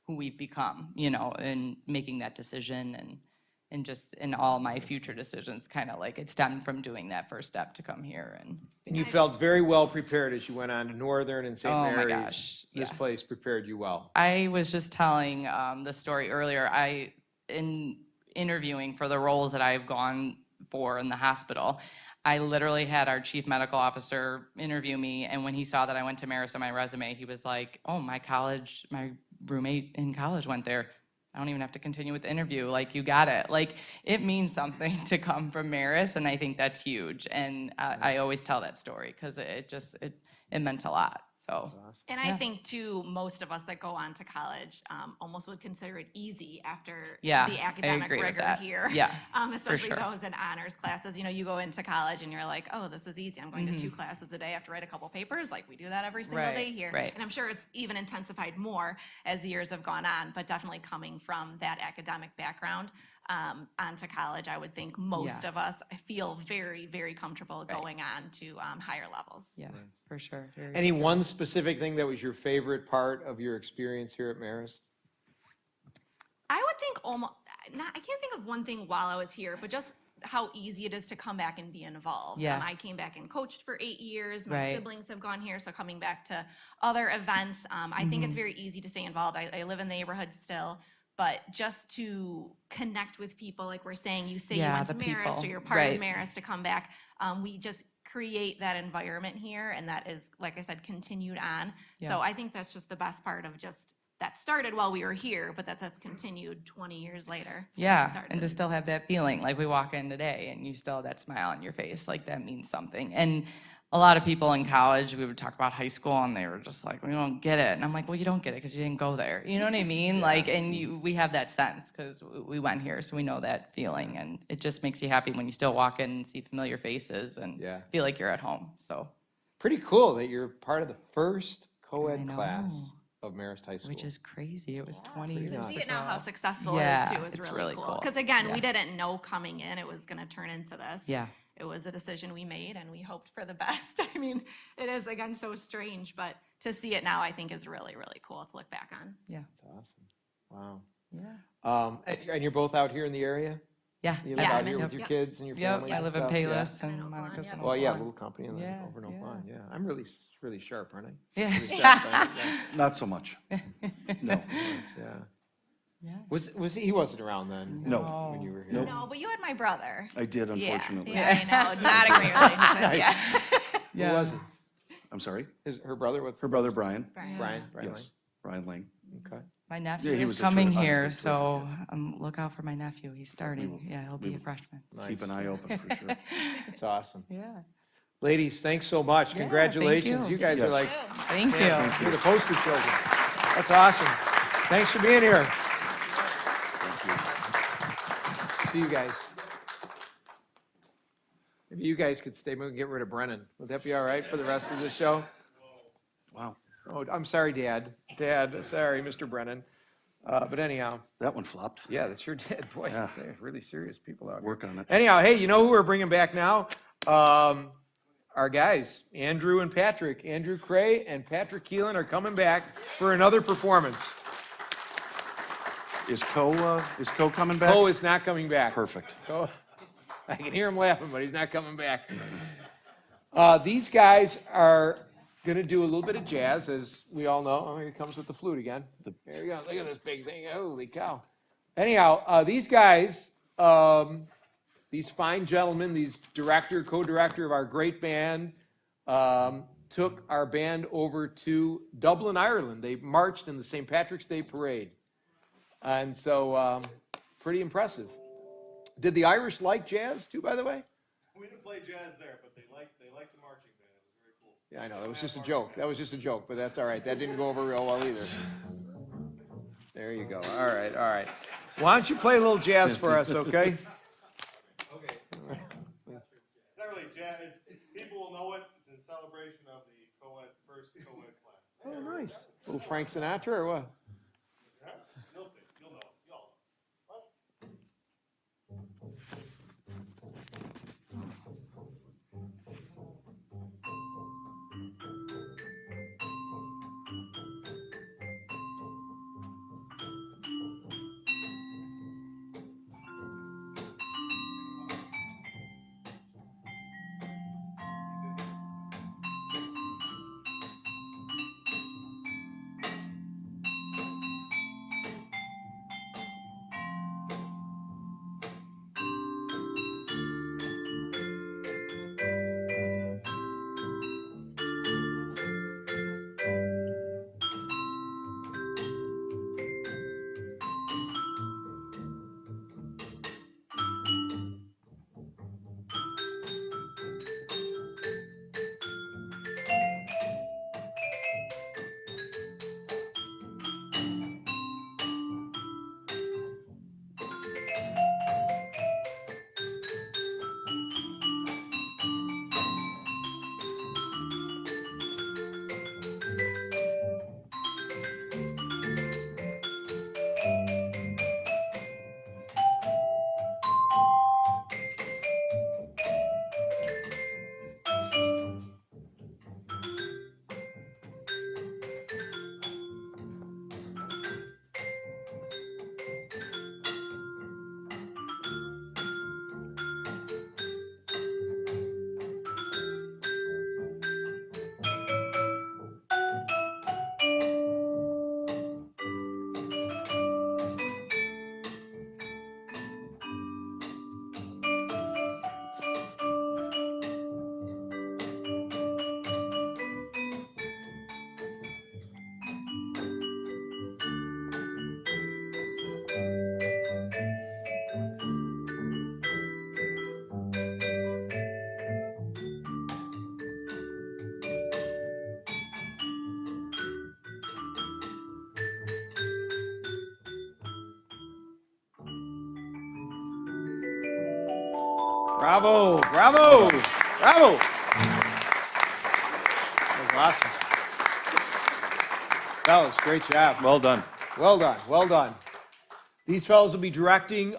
Speaker 14: who we've become, you know, in making that decision, and just in all my future decisions, kind of like it stemmed from doing that first step to come here.
Speaker 4: And you felt very well prepared as you went on to Northern and St.
Speaker 14: Oh my
Speaker 4: Mary's.
Speaker 14: gosh,
Speaker 4: This place prepared you well.
Speaker 14: I was just telling the story earlier. In interviewing for the roles that I've gone for in the hospital, I literally had our chief medical officer interview me, and when he saw that I went to Marist on my resume, he was like, "Oh, my roommate in college went there. I don't even have to continue with the interview. Like, you got it." Like, it means something to come from Marist, and I think that's huge. And I always tell that story because it meant a lot. So.
Speaker 15: And I think too, most of us that go on to college almost would consider it easy after the academic rigor here.
Speaker 14: Yeah,
Speaker 15: especially
Speaker 14: for sure.
Speaker 15: those in honors classes. You know, you go into college and you're like, oh, this is easy. I'm going to 2 classes a day. I have to write a couple papers. Like, we do that every single day here.
Speaker 14: Right.
Speaker 15: And I'm sure it's even intensified more as the years have gone on. But definitely coming from that academic background onto college, I would think most of us feel very, very comfortable going on to higher levels.
Speaker 14: Yeah, for sure.
Speaker 4: Any one specific thing that was your favorite part of your experience here at Marist?
Speaker 15: I would think I can't think of one thing while I was here, but just how easy it is to come back and be involved.
Speaker 14: Yeah.
Speaker 15: I came back and coached for 8 years. My siblings have gone here, so coming back to other events, I think it's very easy to stay involved. I live in the neighborhood still, but just to connect with people, like we're saying, you say you went to Marist or you're part of Marist, to come back, we just create that environment here, and that is, like I said, continued on. So I think that's just the best part of just that started while we were here, but that's continued 20 years later.
Speaker 14: And to still have that feeling, like we walk in today and you still have that smile on your face, like that means something. And a lot of people in college, we would talk about high school, and they were just like, "We don't get it." And I'm like, "Well, you don't get it because you didn't go there." You know what I mean? Like, and we have that sense because we went here, so we know that feeling, and it just makes you happy when you still walk in and see familiar faces and feel like you're at home. So
Speaker 4: pretty cool that you're part of the first co-ed class of Marist High School.
Speaker 14: Which is crazy. It was 20 years
Speaker 15: To
Speaker 14: ago.
Speaker 15: see it now how successful it is too is really cool. Because again, we didn't know coming in it was going to turn into this.
Speaker 14: Yeah.
Speaker 15: It was a decision we made, and we hoped for the best. I mean, it is, again, so strange, but to see it now, I think is really, really cool to look back on.
Speaker 14: Yeah.
Speaker 4: That's awesome.
Speaker 14: Yeah.
Speaker 4: And you're both out here in the area?
Speaker 14: Yeah.
Speaker 4: You live out here with your kids and your family?
Speaker 14: I live in Payless and Monica's in Oak
Speaker 4: Well, yeah,
Speaker 14: Lawn.
Speaker 4: Little Company and then over in Oak Lawn. Yeah, I'm really sharp, aren't I?
Speaker 14: Yeah.
Speaker 4: Really sharp, right?
Speaker 7: Not so much. No.
Speaker 14: Yeah.
Speaker 4: Was he wasn't around then?
Speaker 7: No.
Speaker 4: When you were here.
Speaker 7: Nope.
Speaker 15: No, but you had my brother.
Speaker 7: I did, unfortunately.
Speaker 15: Yeah, I know. Not a great relationship. Yeah.
Speaker 4: Who was it?
Speaker 7: I'm sorry?
Speaker 4: Her brother? What's
Speaker 7: Her brother, Brian.
Speaker 15: Brian.
Speaker 7: Yes, Brian Lang.
Speaker 4: Okay.
Speaker 14: My nephew
Speaker 7: Yeah, he
Speaker 14: is
Speaker 7: was a
Speaker 14: coming
Speaker 7: terrific-
Speaker 14: here,
Speaker 7: honestly
Speaker 14: so look out for my nephew. He's starting. Yeah, he'll be a freshman.
Speaker 7: Let's keep an eye open for sure.
Speaker 4: That's awesome.
Speaker 14: Yeah.
Speaker 4: Ladies, thanks so much.
Speaker 14: Yeah,
Speaker 4: Congratulations.
Speaker 14: thank you.
Speaker 4: You guys
Speaker 7: Yes.
Speaker 4: are like,
Speaker 14: Thank you.
Speaker 4: you're the poster children. That's awesome. Thanks for being here. See you guys. Maybe you guys could stay. Maybe we can get rid of Brennan. Would that be all right for the rest of the show?
Speaker 7: Wow.
Speaker 4: Oh, I'm sorry, Dad. Sorry, Mr. Brennan. But anyhow,
Speaker 7: That one flopped.
Speaker 4: yeah, that sure did. Boy,
Speaker 7: Yeah.
Speaker 4: they're really serious people out here.
Speaker 7: Work on it.
Speaker 4: Anyhow, hey, you know who we're bringing back now? Our guys, Andrew and Patrick. Andrew Cray and Patrick Keelan are coming back for another performance.
Speaker 7: Is Co coming back?
Speaker 4: Poe is not coming back.
Speaker 7: Perfect.
Speaker 4: Poe, I can hear him laughing, but he's not coming back. These guys are going to do a little bit of jazz, as we all know. Oh, here he comes with the flute again. There you go. Look at this big thing. Holy cow. Anyhow, these guys, these fine gentlemen, these co-director of our great band, took our band over to Dublin, Ireland. They marched in the St. Patrick's Day Parade. And so, pretty impressive. Did the Irish like jazz too, by the way?
Speaker 1: We didn't play jazz there, but they liked the marching band. It was very cool.
Speaker 4: Yeah, I know. That was just a joke. That was just a joke, but that's all right. That didn't go over real well either. There you go. All right, all right. Why don't you play a little jazz for us, okay?
Speaker 1: Okay. It's not really jazz. People will know it. It's in celebration of the first co-ed class.
Speaker 4: Oh, nice. A little Frank Sinatra or what?
Speaker 1: You'll see. You'll know. You'll know.
Speaker 4: Bravo, bravo, bravo. That was awesome. Fellas, great job.
Speaker 7: Well done.
Speaker 4: Well done, well done. These fellows will be directing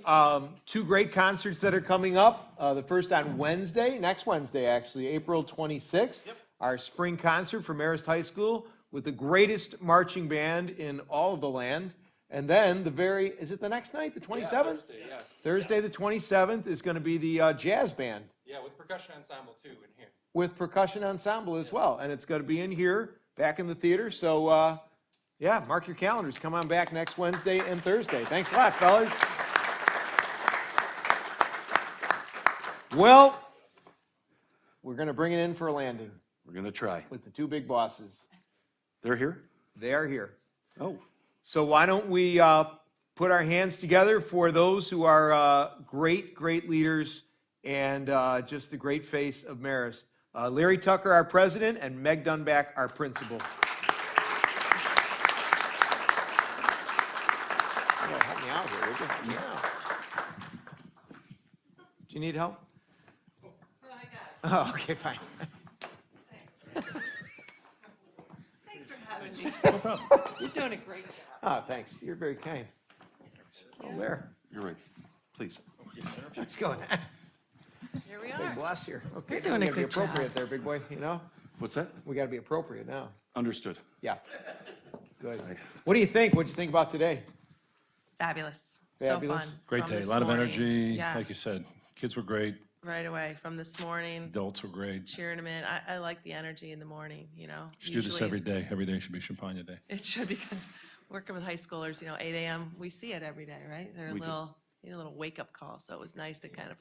Speaker 4: two great concerts that are coming up. The first on Wednesday, next Wednesday actually, April 26th. Yep. Our spring concert for Marist High School with the greatest marching band in all of the land. And then is it the next night, the 27th?
Speaker 16: Yeah, Thursday, yes.
Speaker 4: Thursday, the 27th is going to be the jazz band.
Speaker 16: Yeah, with percussion ensemble too in here.
Speaker 4: With percussion ensemble as well. And it's going to be in here, back in the theater. So, yeah, mark your calendars. Come on back next Wednesday and Thursday. Thanks a lot, fellas. Well, we're going to bring it in for a landing
Speaker 7: We're going to try.
Speaker 4: with the two big bosses.
Speaker 7: They're here?
Speaker 4: They are here.
Speaker 7: Oh.
Speaker 4: So why don't we put our hands together for those who are great, great leaders and just the great face of Marist. Larry Tucker, our president, and Meg Dunback, our principal. Yeah, help me out here, would you? Yeah. Do you need help?
Speaker 13: No, I got it.
Speaker 4: Oh, okay, fine.
Speaker 13: Thanks for having me. You're doing a great job.
Speaker 4: Oh, thanks. You're very kind. Oh, there.
Speaker 7: You're right. Please.
Speaker 4: What's going on?
Speaker 13: Here we
Speaker 4: Big
Speaker 13: are.
Speaker 4: bless here. Okay,
Speaker 13: You're doing
Speaker 4: we
Speaker 13: a
Speaker 4: gotta be
Speaker 13: good job.
Speaker 4: appropriate there, big boy, you know?
Speaker 7: What's that?
Speaker 4: We gotta be appropriate now.
Speaker 7: Understood.
Speaker 4: Yeah. Good. What do you think? What'd you think about today?
Speaker 17: Fabulous.
Speaker 4: Fabulous?
Speaker 17: So fun.
Speaker 18: Great
Speaker 17: From
Speaker 18: day, a
Speaker 17: this
Speaker 18: lot of
Speaker 17: morning.
Speaker 18: energy.
Speaker 17: Yeah,
Speaker 18: Like you said, kids were great,
Speaker 17: right away from this morning,
Speaker 18: adults were great.
Speaker 17: cheering them in. I like the energy in the morning, you know.
Speaker 18: Should do this
Speaker 17: Usually
Speaker 18: every day. Every day should be Champagnat Day.
Speaker 17: It should, because working with high schoolers, 8 a.m., we see it every day, right? They're a
Speaker 7: We do.
Speaker 17: little, a little wake-up call, so it was nice to kind of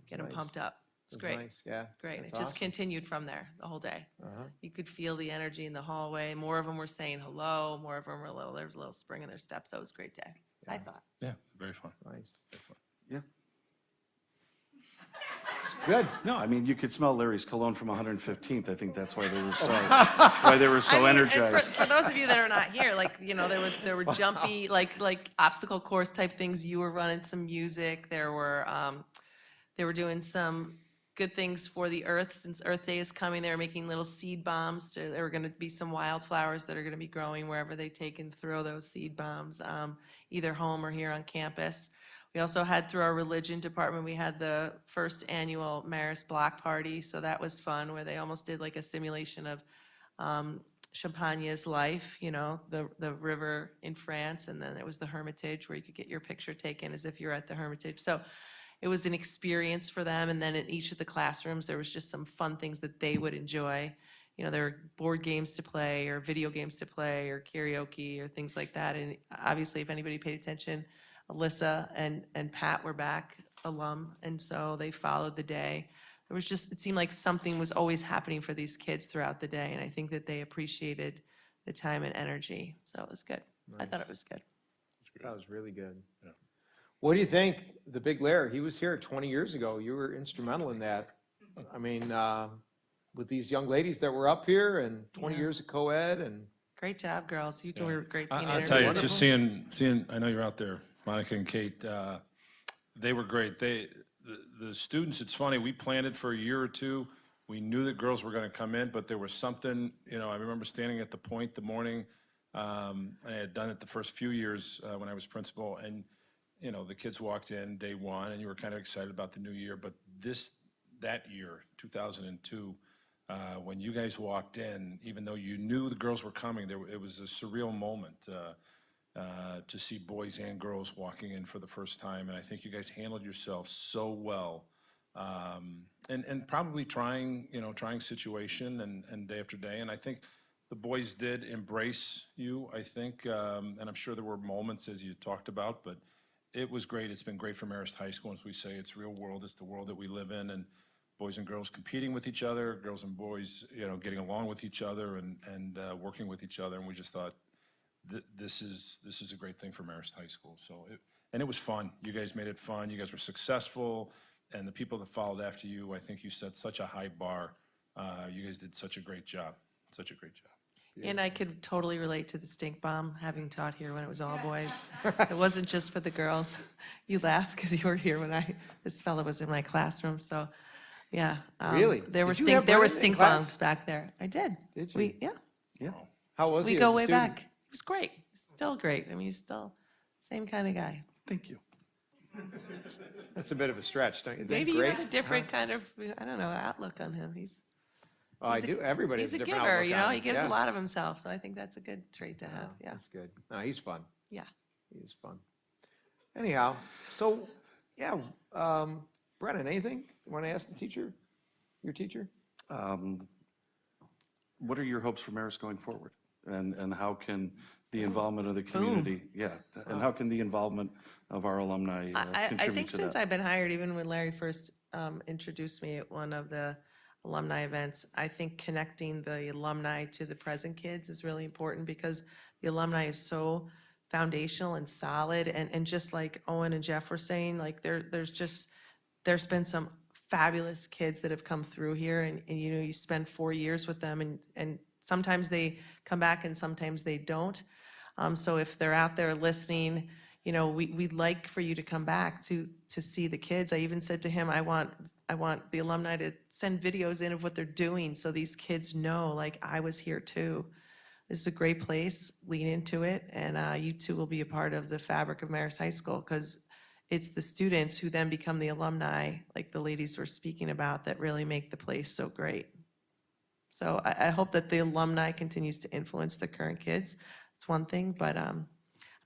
Speaker 17: get them
Speaker 4: Nice.
Speaker 17: pumped up. It's
Speaker 4: That's
Speaker 17: great.
Speaker 4: nice. Yeah.
Speaker 17: Great. And
Speaker 4: That's
Speaker 17: it just
Speaker 4: awesome.
Speaker 17: continued from there the whole day.
Speaker 4: Uh-huh.
Speaker 17: You could feel the energy in the hallway. More of them were saying hello. More of them were there was a little spring in their step. So it was a great day. I thought.
Speaker 18: Yeah, very fun.
Speaker 4: Nice.
Speaker 7: Yeah.
Speaker 4: Good.
Speaker 7: No, I mean, you could smell Larry's cologne from 115th. I think that's why they were so,
Speaker 17: I mean, and
Speaker 7: energized.
Speaker 17: for those of you that are not here, like, you know, there were jumpy, like obstacle course type things. You were running some music. They were doing some good things for the earth. Since Earth Day is coming, they were making little seed bombs. There were going to be some wildflowers that are going to be growing wherever they take and throw those seed bombs, either home or here on campus. We also had, through our religion department, we had the first annual Marist block party. So that was fun, where they almost did like a simulation of Champagnat's life, you know, the river in France. And then it was the Hermitage, where you could get your picture taken as if you're at the Hermitage. So it was an experience for them. And then in each of the classrooms, there was just some fun things that they would enjoy. You know, there were board games to play, or video games to play, or karaoke, or things like that. And obviously, if anybody paid attention, Alyssa and Pat were back, alum, and so they followed the day. There was just, it seemed like something was always happening for these kids throughout the day, and I think that they appreciated the time and energy, so it was good. I thought it was good.
Speaker 4: That was really good. Yeah. What do you think, the big Larry? He was here 20 years ago. You were instrumental in that. I mean, with these young ladies that were up here, and 20 years of co-ed, and
Speaker 17: Great job, girls. You were great being
Speaker 18: I'll tell you, it's just seeing, I know you're out there, Monica and Kate, they were great. The students, it's funny, we planned for a year or two. We knew that girls were going to come in, but there was something, you know, I remember standing at the point the morning, I had done it the first few years when I was principal, and, you know, the kids walked in day one, and you were kind of excited about the new year, but that year, 2002, when you guys walked in, even though you knew the girls were coming, it was a surreal moment to see boys and girls walking in for the first time. And I think you guys handled yourselves so well, and probably trying situation and day after day. And I think the boys did embrace you, I think, and I'm sure there were moments, as you talked about, but it was great. It's been great for Marist High School. As we say, it's real world. It's the world that we live in, and boys and girls competing with each other, girls and boys, you know, getting along with each other and working with each other. And we just thought, this is a great thing for Marist High School. So, it was fun. You guys made it fun. You guys were successful, and the people that followed after you, I think you set such a high bar. You guys did such a great job. Such a great job.
Speaker 17: And I could totally relate to the stink bomb, having taught here when it was all boys. It wasn't just for the girls. You laugh because you were here when this fella was in my classroom. So, yeah.
Speaker 4: Really?
Speaker 17: There were
Speaker 4: Did you have
Speaker 17: there were
Speaker 4: Brennan in
Speaker 17: stink
Speaker 4: class?
Speaker 17: bombs back there. I did.
Speaker 4: Did you?
Speaker 17: Yeah.
Speaker 4: Yeah. How was he?
Speaker 17: We
Speaker 4: as
Speaker 17: go
Speaker 4: a
Speaker 17: way
Speaker 4: student?
Speaker 17: back. He was great. Still great. I mean, he's still same kind of guy.
Speaker 7: Thank you.
Speaker 4: That's a bit of a stretch, don't you think?
Speaker 17: Maybe you
Speaker 4: Great?
Speaker 17: have a different kind of, I don't know, outlook on him.
Speaker 4: Oh, I do. Everybody
Speaker 17: He's
Speaker 4: has
Speaker 17: a
Speaker 4: a different
Speaker 17: giver,
Speaker 4: outlook
Speaker 17: you
Speaker 4: on
Speaker 17: know.
Speaker 4: him.
Speaker 17: He gives
Speaker 4: Yeah.
Speaker 17: a lot of himself, so I think that's a good trait to have. Yeah.
Speaker 4: That's good. No, he's fun.
Speaker 17: Yeah.
Speaker 4: He's fun. Anyhow, so, yeah, Brennan, anything you want to ask the teacher, your teacher?
Speaker 7: What are your hopes for Marist going forward? And how can the involvement of the community, and how can the involvement of our alumni
Speaker 17: I
Speaker 7: contribute
Speaker 17: think
Speaker 7: to
Speaker 17: since
Speaker 7: that?
Speaker 17: I've been hired, even when Larry first introduced me at one of the alumni events, I think connecting the alumni to the present kids is really important, because the alumni is so foundational and solid. And just like Owen and Jeff were saying, like there's been some fabulous kids that have come through here, and you know, you spend 4 years with them, and sometimes they come back and sometimes they don't. So if they're out there listening, you know, we'd like for you to come back to see the kids. I even said to him, I want the alumni to send videos in of what they're doing, so these kids know, like, I was here too. This is a great place. Lean into it, and you two will be a part of the fabric of Marist High School, because it's the students who then become the alumni, like the ladies were speaking about, that really make the place so great. So I hope that the alumni continues to influence the current kids. It's one thing, but I don't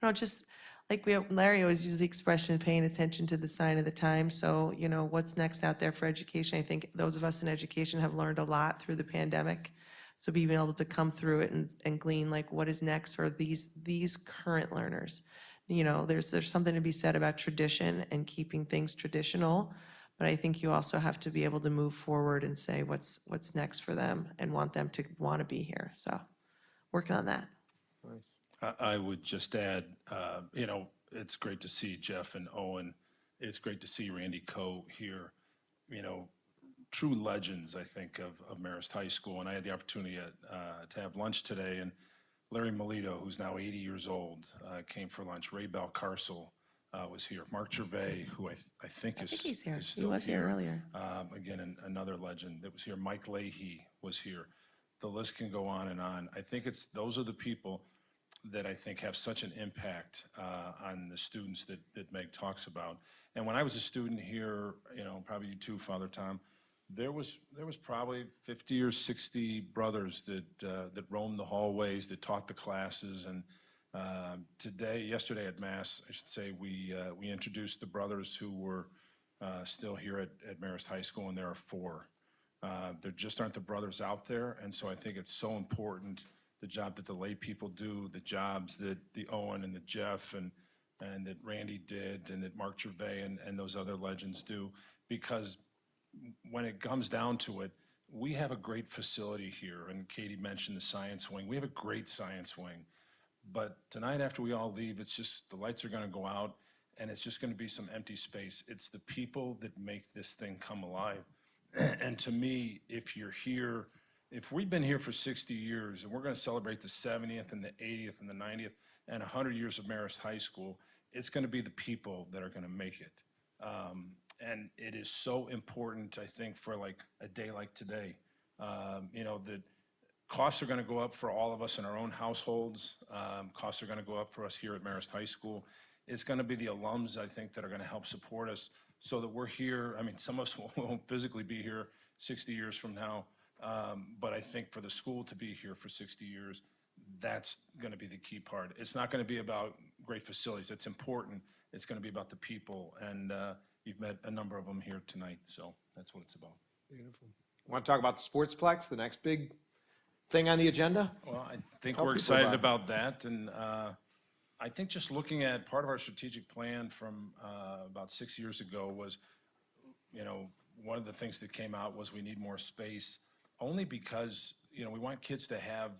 Speaker 17: know, just like Larry always used the expression, paying attention to the sign of the time. So, you know, what's next out there for education? I think those of us in education have learned a lot through the pandemic. So being able to come through it and glean, like, what is next for these current learners. You know, there's something to be said about tradition and keeping things traditional, but I think you also have to be able to move forward and say what's next for them, and want them to want to be here. So working on that.
Speaker 18: I would just add, you know, it's great to see Jeff and Owen. It's great to see Randy Coe here. True legends, I think, of Marist High School. And I had the opportunity to have lunch today, and Larry Melito, who's now 80 years old, came for lunch. Ray Balcarcel was here. Mark Gervais, who I think
Speaker 17: he's here.
Speaker 18: is
Speaker 17: He
Speaker 18: still
Speaker 17: was here earlier.
Speaker 18: Again, another legend that was here. Mike Leahy was here. The list can go on and on. I think those are the people that I think have such an impact on the students that Meg talks about. And when I was a student here, probably you too, Father Tom, there was probably 50 or 60 brothers that roamed the hallways, that taught the classes. And yesterday at Mass, I should say, we introduced the brothers who were still here at Marist High School, and there are 4. There just aren't the brothers out there, and so I think it's so important, the job that the lay people do, the jobs that the Owen and the Jeff and that Randy did, and that Mark Gervais and those other legends do, because when it comes down to it, we have a great facility here, and Katie mentioned the science wing. We have a great science wing, but tonight after we all leave, it's just the lights are going to go out, and it's just going to be some empty space. It's the people that make this thing come alive. And to me, if you're here, if we've been here for 60 years, and we're going to celebrate the 70th and the 80th and the 90th and 100 years of Marist High School, it's going to be the people that are going to make it. And it is so important, I think, for like a day like today. The costs are going to go up for all of us in our own households. Costs are going to go up for us here at Marist High School. It's going to be the alums, I think, that are going to help support us so that we're here. I mean, some of us won't physically be here 60 years from now, but I think for the school to be here for 60 years, that's going to be the key part. It's not going to be about great facilities. It's important. It's going to be about the people, and you've met a number of them here tonight, so that's what it's about.
Speaker 4: Beautiful. Want to talk about the Sportsplex, the next big thing on the agenda?
Speaker 18: Well, I think
Speaker 4: Tell
Speaker 18: we're
Speaker 4: people
Speaker 18: excited
Speaker 4: about
Speaker 18: about that, and I think just looking at part of our strategic plan from about 6 years ago was, one of the things that came out was we need more space, only because, we want kids to have,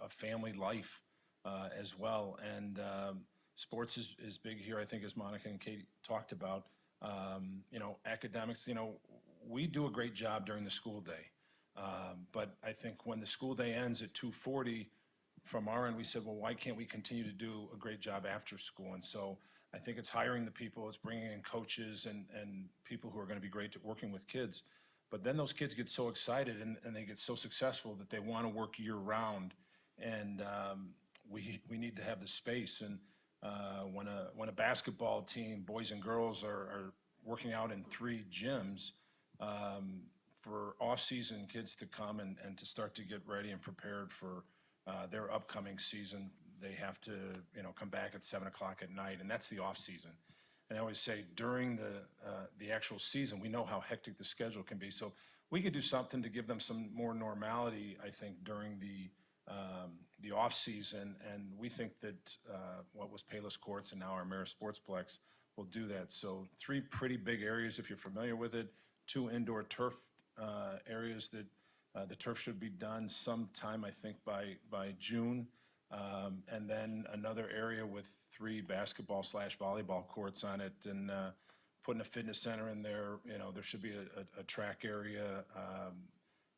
Speaker 18: a family life as well. And sports is big here, I think, as Monica and Kate talked about. Academics, we do a great job during the school day. But I think when the school day ends at 2:40, from our end, we said, well, why can't we continue to do a great job after school? And so I think it's hiring the people, it's bringing in coaches and people who are going to be great at working with kids. But then those kids get so excited and they get so successful that they want to work year round. And we need to have the space. And when a basketball team, boys and girls, are working out in 3 gyms, for off-season kids to come and to start to get ready and prepared for their upcoming season, they have to come back at 7 o'clock at night, and that's the off-season. And I always say during the actual season, we know how hectic the schedule can be. So we could do something to give them some more normality, I think, during the off-season. And we think that what was Payless Courts and now our Marist Sportsplex will do that. So 3 pretty big areas, if you're familiar with it, 2 indoor turf areas that the turf should be done sometime, I think, by June. And then another area with 3 basketball/volleyball courts on it, and putting a fitness center in there. There should be a track area.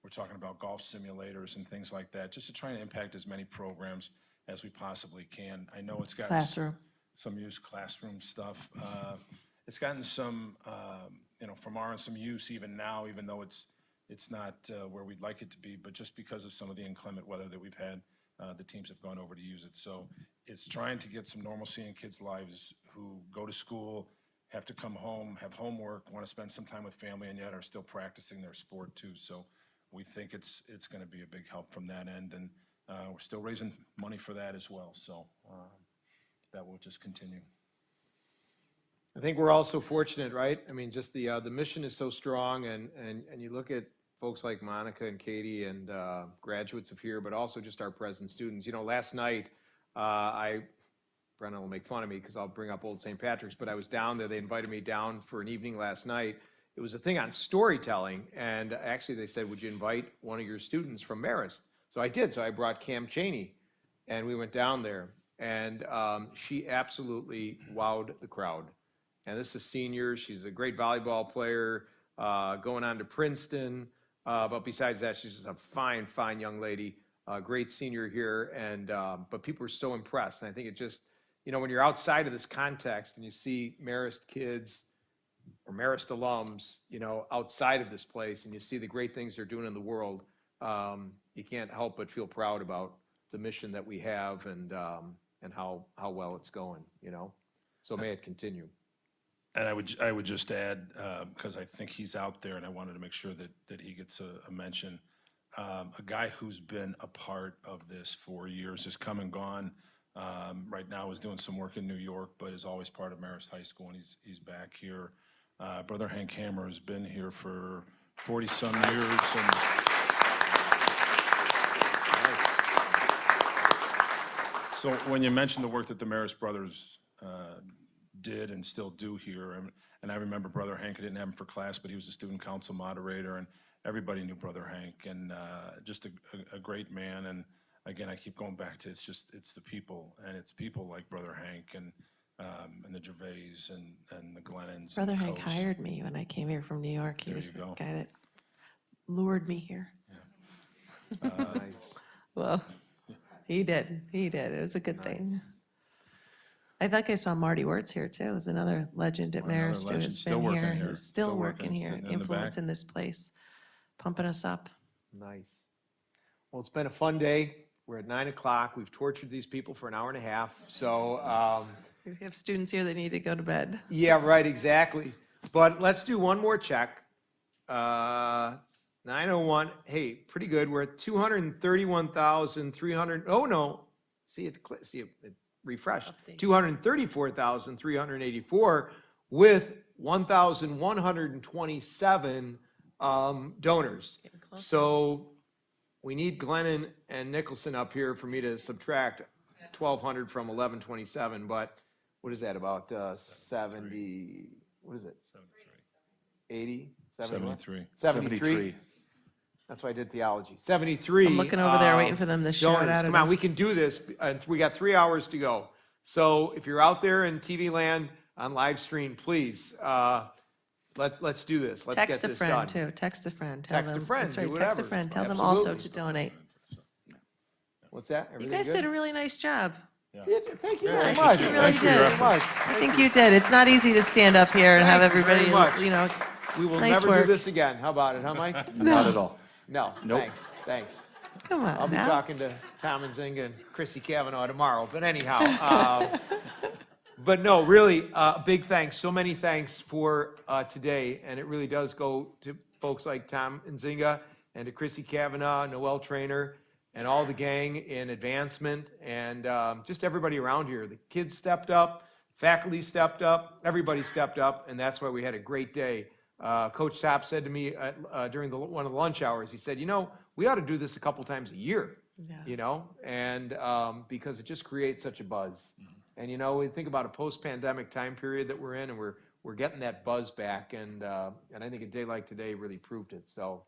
Speaker 18: We're talking about golf simulators and things like that, just to try and impact as many programs as we possibly can. I know it's got some use, classroom stuff. It's gotten some, from our end, some use even now, even though it's not where we'd like it to be, but just because of some of the inclement weather that we've had, the teams have gone over to use it. So it's trying to get some normalcy in kids' lives who go to school, have to come home, have homework, want to spend some time with family, and yet are still practicing their sport too. So we think it's going to be a big help from that end, and we're still raising money for that as well. So that will just continue.
Speaker 4: I think we're also fortunate, right? I mean, just the mission is so strong, and you look at folks like Monica and Katie and graduates of here, but also just our present students. Last night, Brennan will make fun of me because I'll bring up Old St. Patrick's, but I was down there. They invited me down for an evening last night. It was a thing on storytelling, and actually they said, would you invite one of your students from Marist? So I did. So I brought Cam Chaney, and we went down there. And she absolutely wowed the crowd. And this is senior. She's a great volleyball player, going on to Princeton. But besides that, she's just a fine, fine young lady. Great senior here. And but people were so impressed. And I think it just, you know, when you're outside of this context and you see Marist kids or Marist alums, you know, outside of this place, and you see the great things they're doing in the world, you can't help but feel proud about the mission that we have and how well it's going, you know. So may it continue.
Speaker 18: And I would just add, because I think he's out there, and I wanted to make sure that he gets a mention. A guy who's been a part of this for years, has come and gone. Right now is doing some work in New York, but is always part of Marist High School, and he's back here. Brother Hank Hammer has been here for 40-some years. And so when you mentioned the work that the Marist brothers did and still do here, and I remember Brother Hank, I didn't have him for class, but he was the student council moderator, and everybody knew Brother Hank, and just a great man. And again, I keep going back to it's the people, and it's people like Brother Hank and the Gervais and the Glennons.
Speaker 17: Brother
Speaker 18: and the
Speaker 17: Hank
Speaker 18: Coes.
Speaker 17: hired me when I came here from New York. He
Speaker 18: There
Speaker 17: was
Speaker 18: you
Speaker 17: the
Speaker 18: go.
Speaker 17: guy that lured me here. Well, he did. It was a good thing. I think I saw Marty Wirtz here too. Is another legend at
Speaker 18: Another
Speaker 17: Marist who
Speaker 18: legend,
Speaker 17: has
Speaker 18: still
Speaker 17: been
Speaker 18: working
Speaker 17: here.
Speaker 18: here.
Speaker 17: He's still
Speaker 18: Still
Speaker 17: working
Speaker 18: working,
Speaker 17: here,
Speaker 18: sitting in the back.
Speaker 17: influencing this place, pumping us up.
Speaker 4: Nice. Well, it's been a fun day. We're at 9 o'clock. We've tortured these people for an hour and a half. So,
Speaker 17: We have students here that need to go to bed.
Speaker 4: yeah, right, exactly. But let's do one more check. 901. Hey, pretty good. We're at 231,300. Oh no, see it refreshed. 234,384 with 1,127 donors. So we need Glennon and Nicholson up here for me to subtract 1,200 from 1,127. But what is that, about 70? What is it? 80?
Speaker 18: 73.
Speaker 4: 73. That's why I did theology. 73.
Speaker 17: I'm looking over there waiting for them to shout
Speaker 4: donors.
Speaker 17: out at
Speaker 4: Come on, we
Speaker 17: us.
Speaker 4: can do this. We got 3 hours to go. So if you're out there in TV land on live stream, please, let's do this. Let's
Speaker 17: Text
Speaker 4: get
Speaker 17: a
Speaker 4: this
Speaker 17: friend
Speaker 4: done.
Speaker 17: too. Text a friend. Tell
Speaker 4: Text a
Speaker 17: them.
Speaker 4: friend,
Speaker 17: That's
Speaker 4: do
Speaker 17: right. Text a
Speaker 4: whatever.
Speaker 17: friend. Tell them also
Speaker 4: Absolutely.
Speaker 17: to donate.
Speaker 4: What's that?
Speaker 17: You
Speaker 4: Everything
Speaker 17: guys
Speaker 4: good?
Speaker 17: did a really nice job.
Speaker 4: Thank you
Speaker 18: Yeah,
Speaker 4: very
Speaker 18: thank you.
Speaker 4: much.
Speaker 17: You really
Speaker 18: Thanks for your
Speaker 17: did.
Speaker 18: effort.
Speaker 4: Much.
Speaker 17: I think you did. It's not easy to stand up here and have
Speaker 4: Thank you very
Speaker 17: everybody,
Speaker 4: much.
Speaker 17: you know.
Speaker 4: We will
Speaker 17: Nice
Speaker 4: never
Speaker 17: work.
Speaker 4: do this again. How about it, huh, Mike?
Speaker 7: Not at all.
Speaker 4: No,
Speaker 7: Nope.
Speaker 4: thanks.
Speaker 17: Come on
Speaker 4: I'll be
Speaker 17: now.
Speaker 4: talking to Tom and Zinga and Chrissy Cavanaugh tomorrow, but anyhow. But no, really, big thanks, so many thanks for today, and it really does go to folks like Tom and Zinga and to Chrissy Cavanaugh, Noel Trainer, and all the gang in advancement, and just everybody around here. The kids stepped up, faculty stepped up, everybody stepped up, and that's why we had a great day. Coach Top said to me during one of the lunch hours, he said, you know, we ought to do this a couple times a year, you know, and because it just creates such a buzz. And, you know, we think about a post-pandemic time period that we're in, and we're getting that buzz back, and I think a day like today really proved it, so.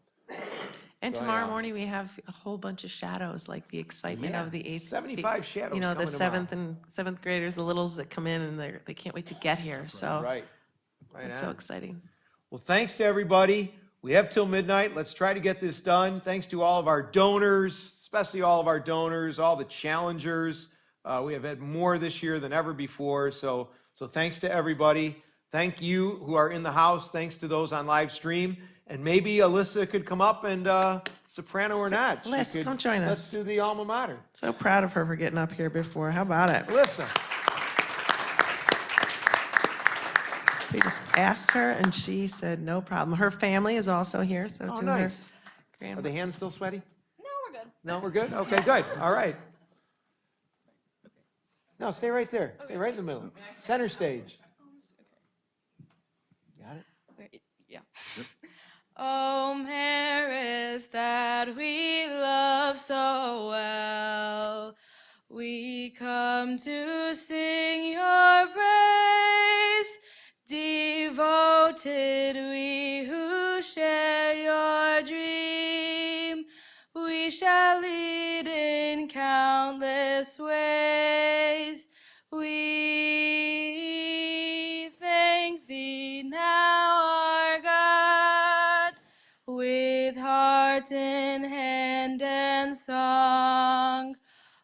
Speaker 17: And
Speaker 4: So,
Speaker 17: tomorrow
Speaker 4: yeah.
Speaker 17: morning, we have a whole bunch of shadows, like the excitement
Speaker 4: Yeah,
Speaker 17: of the eighth.
Speaker 4: 75 shadows
Speaker 17: You know, the
Speaker 4: coming tomorrow.
Speaker 17: seventh graders, the littles that come in, and they can't wait to get here, so.
Speaker 4: Right
Speaker 17: It's so
Speaker 4: on.
Speaker 17: exciting.
Speaker 4: Well, thanks to everybody. We have till midnight. Let's try to get this done. Thanks to all of our donors, especially all of our donors, all the challengers. We have had more this year than ever before. So thanks to everybody. Thank you who are in the house. Thanks to those on live stream. And maybe Alyssa could come up and soprano or not. she
Speaker 17: Liz,
Speaker 4: could-
Speaker 17: come join
Speaker 4: Let's
Speaker 17: us.
Speaker 4: do the alma mater.
Speaker 17: So proud of her for getting up here before. How about it?
Speaker 4: Alyssa.
Speaker 17: We just asked her, and she said no problem. Her family is also here, so
Speaker 4: Oh,
Speaker 17: to
Speaker 4: nice.
Speaker 17: her
Speaker 4: Are
Speaker 17: grandma.
Speaker 4: the hands still sweaty?
Speaker 15: No, we're good.
Speaker 4: No, we're good? Okay, good. All right. No, stay right there. Stay right in the middle. Center stage. Got it?
Speaker 13: Yeah. Oh, Marist, that we love so well, we come to sing your praise. Devoted we who share your dream, we we shall lead in countless ways. We thank thee now, our God, with heart in hand and song,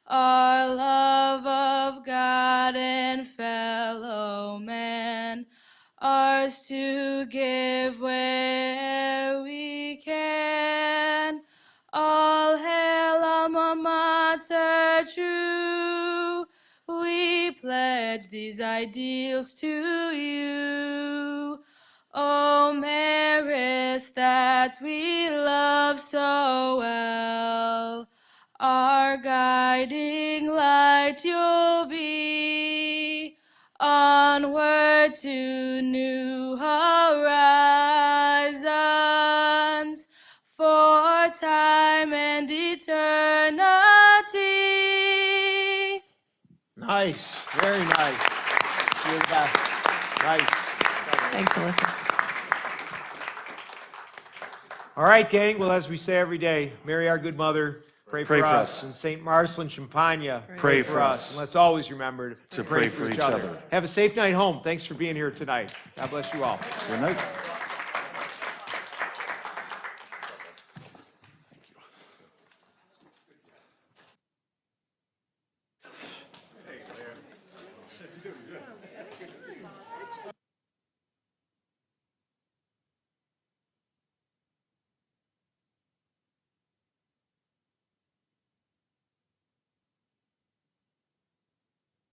Speaker 13: our love of God and fellow man, ours to give where we can. All hail, alma mater true, we pledge these ideals to you. O Marist, that we love so well, our guiding light you'll be, onward to new horizons, for time and eternity.
Speaker 4: Nice, very nice. You're the best. Nice.
Speaker 17: Thanks, Alyssa.
Speaker 4: All right, gang. Well, as we say every day, Mary, our good mother, pray for us. And St. Marcel and Champagnat, pray for us. And let's always remember to pray for each other. Have a safe night home. Thanks for being here tonight. God bless you all.
Speaker 7: Good night.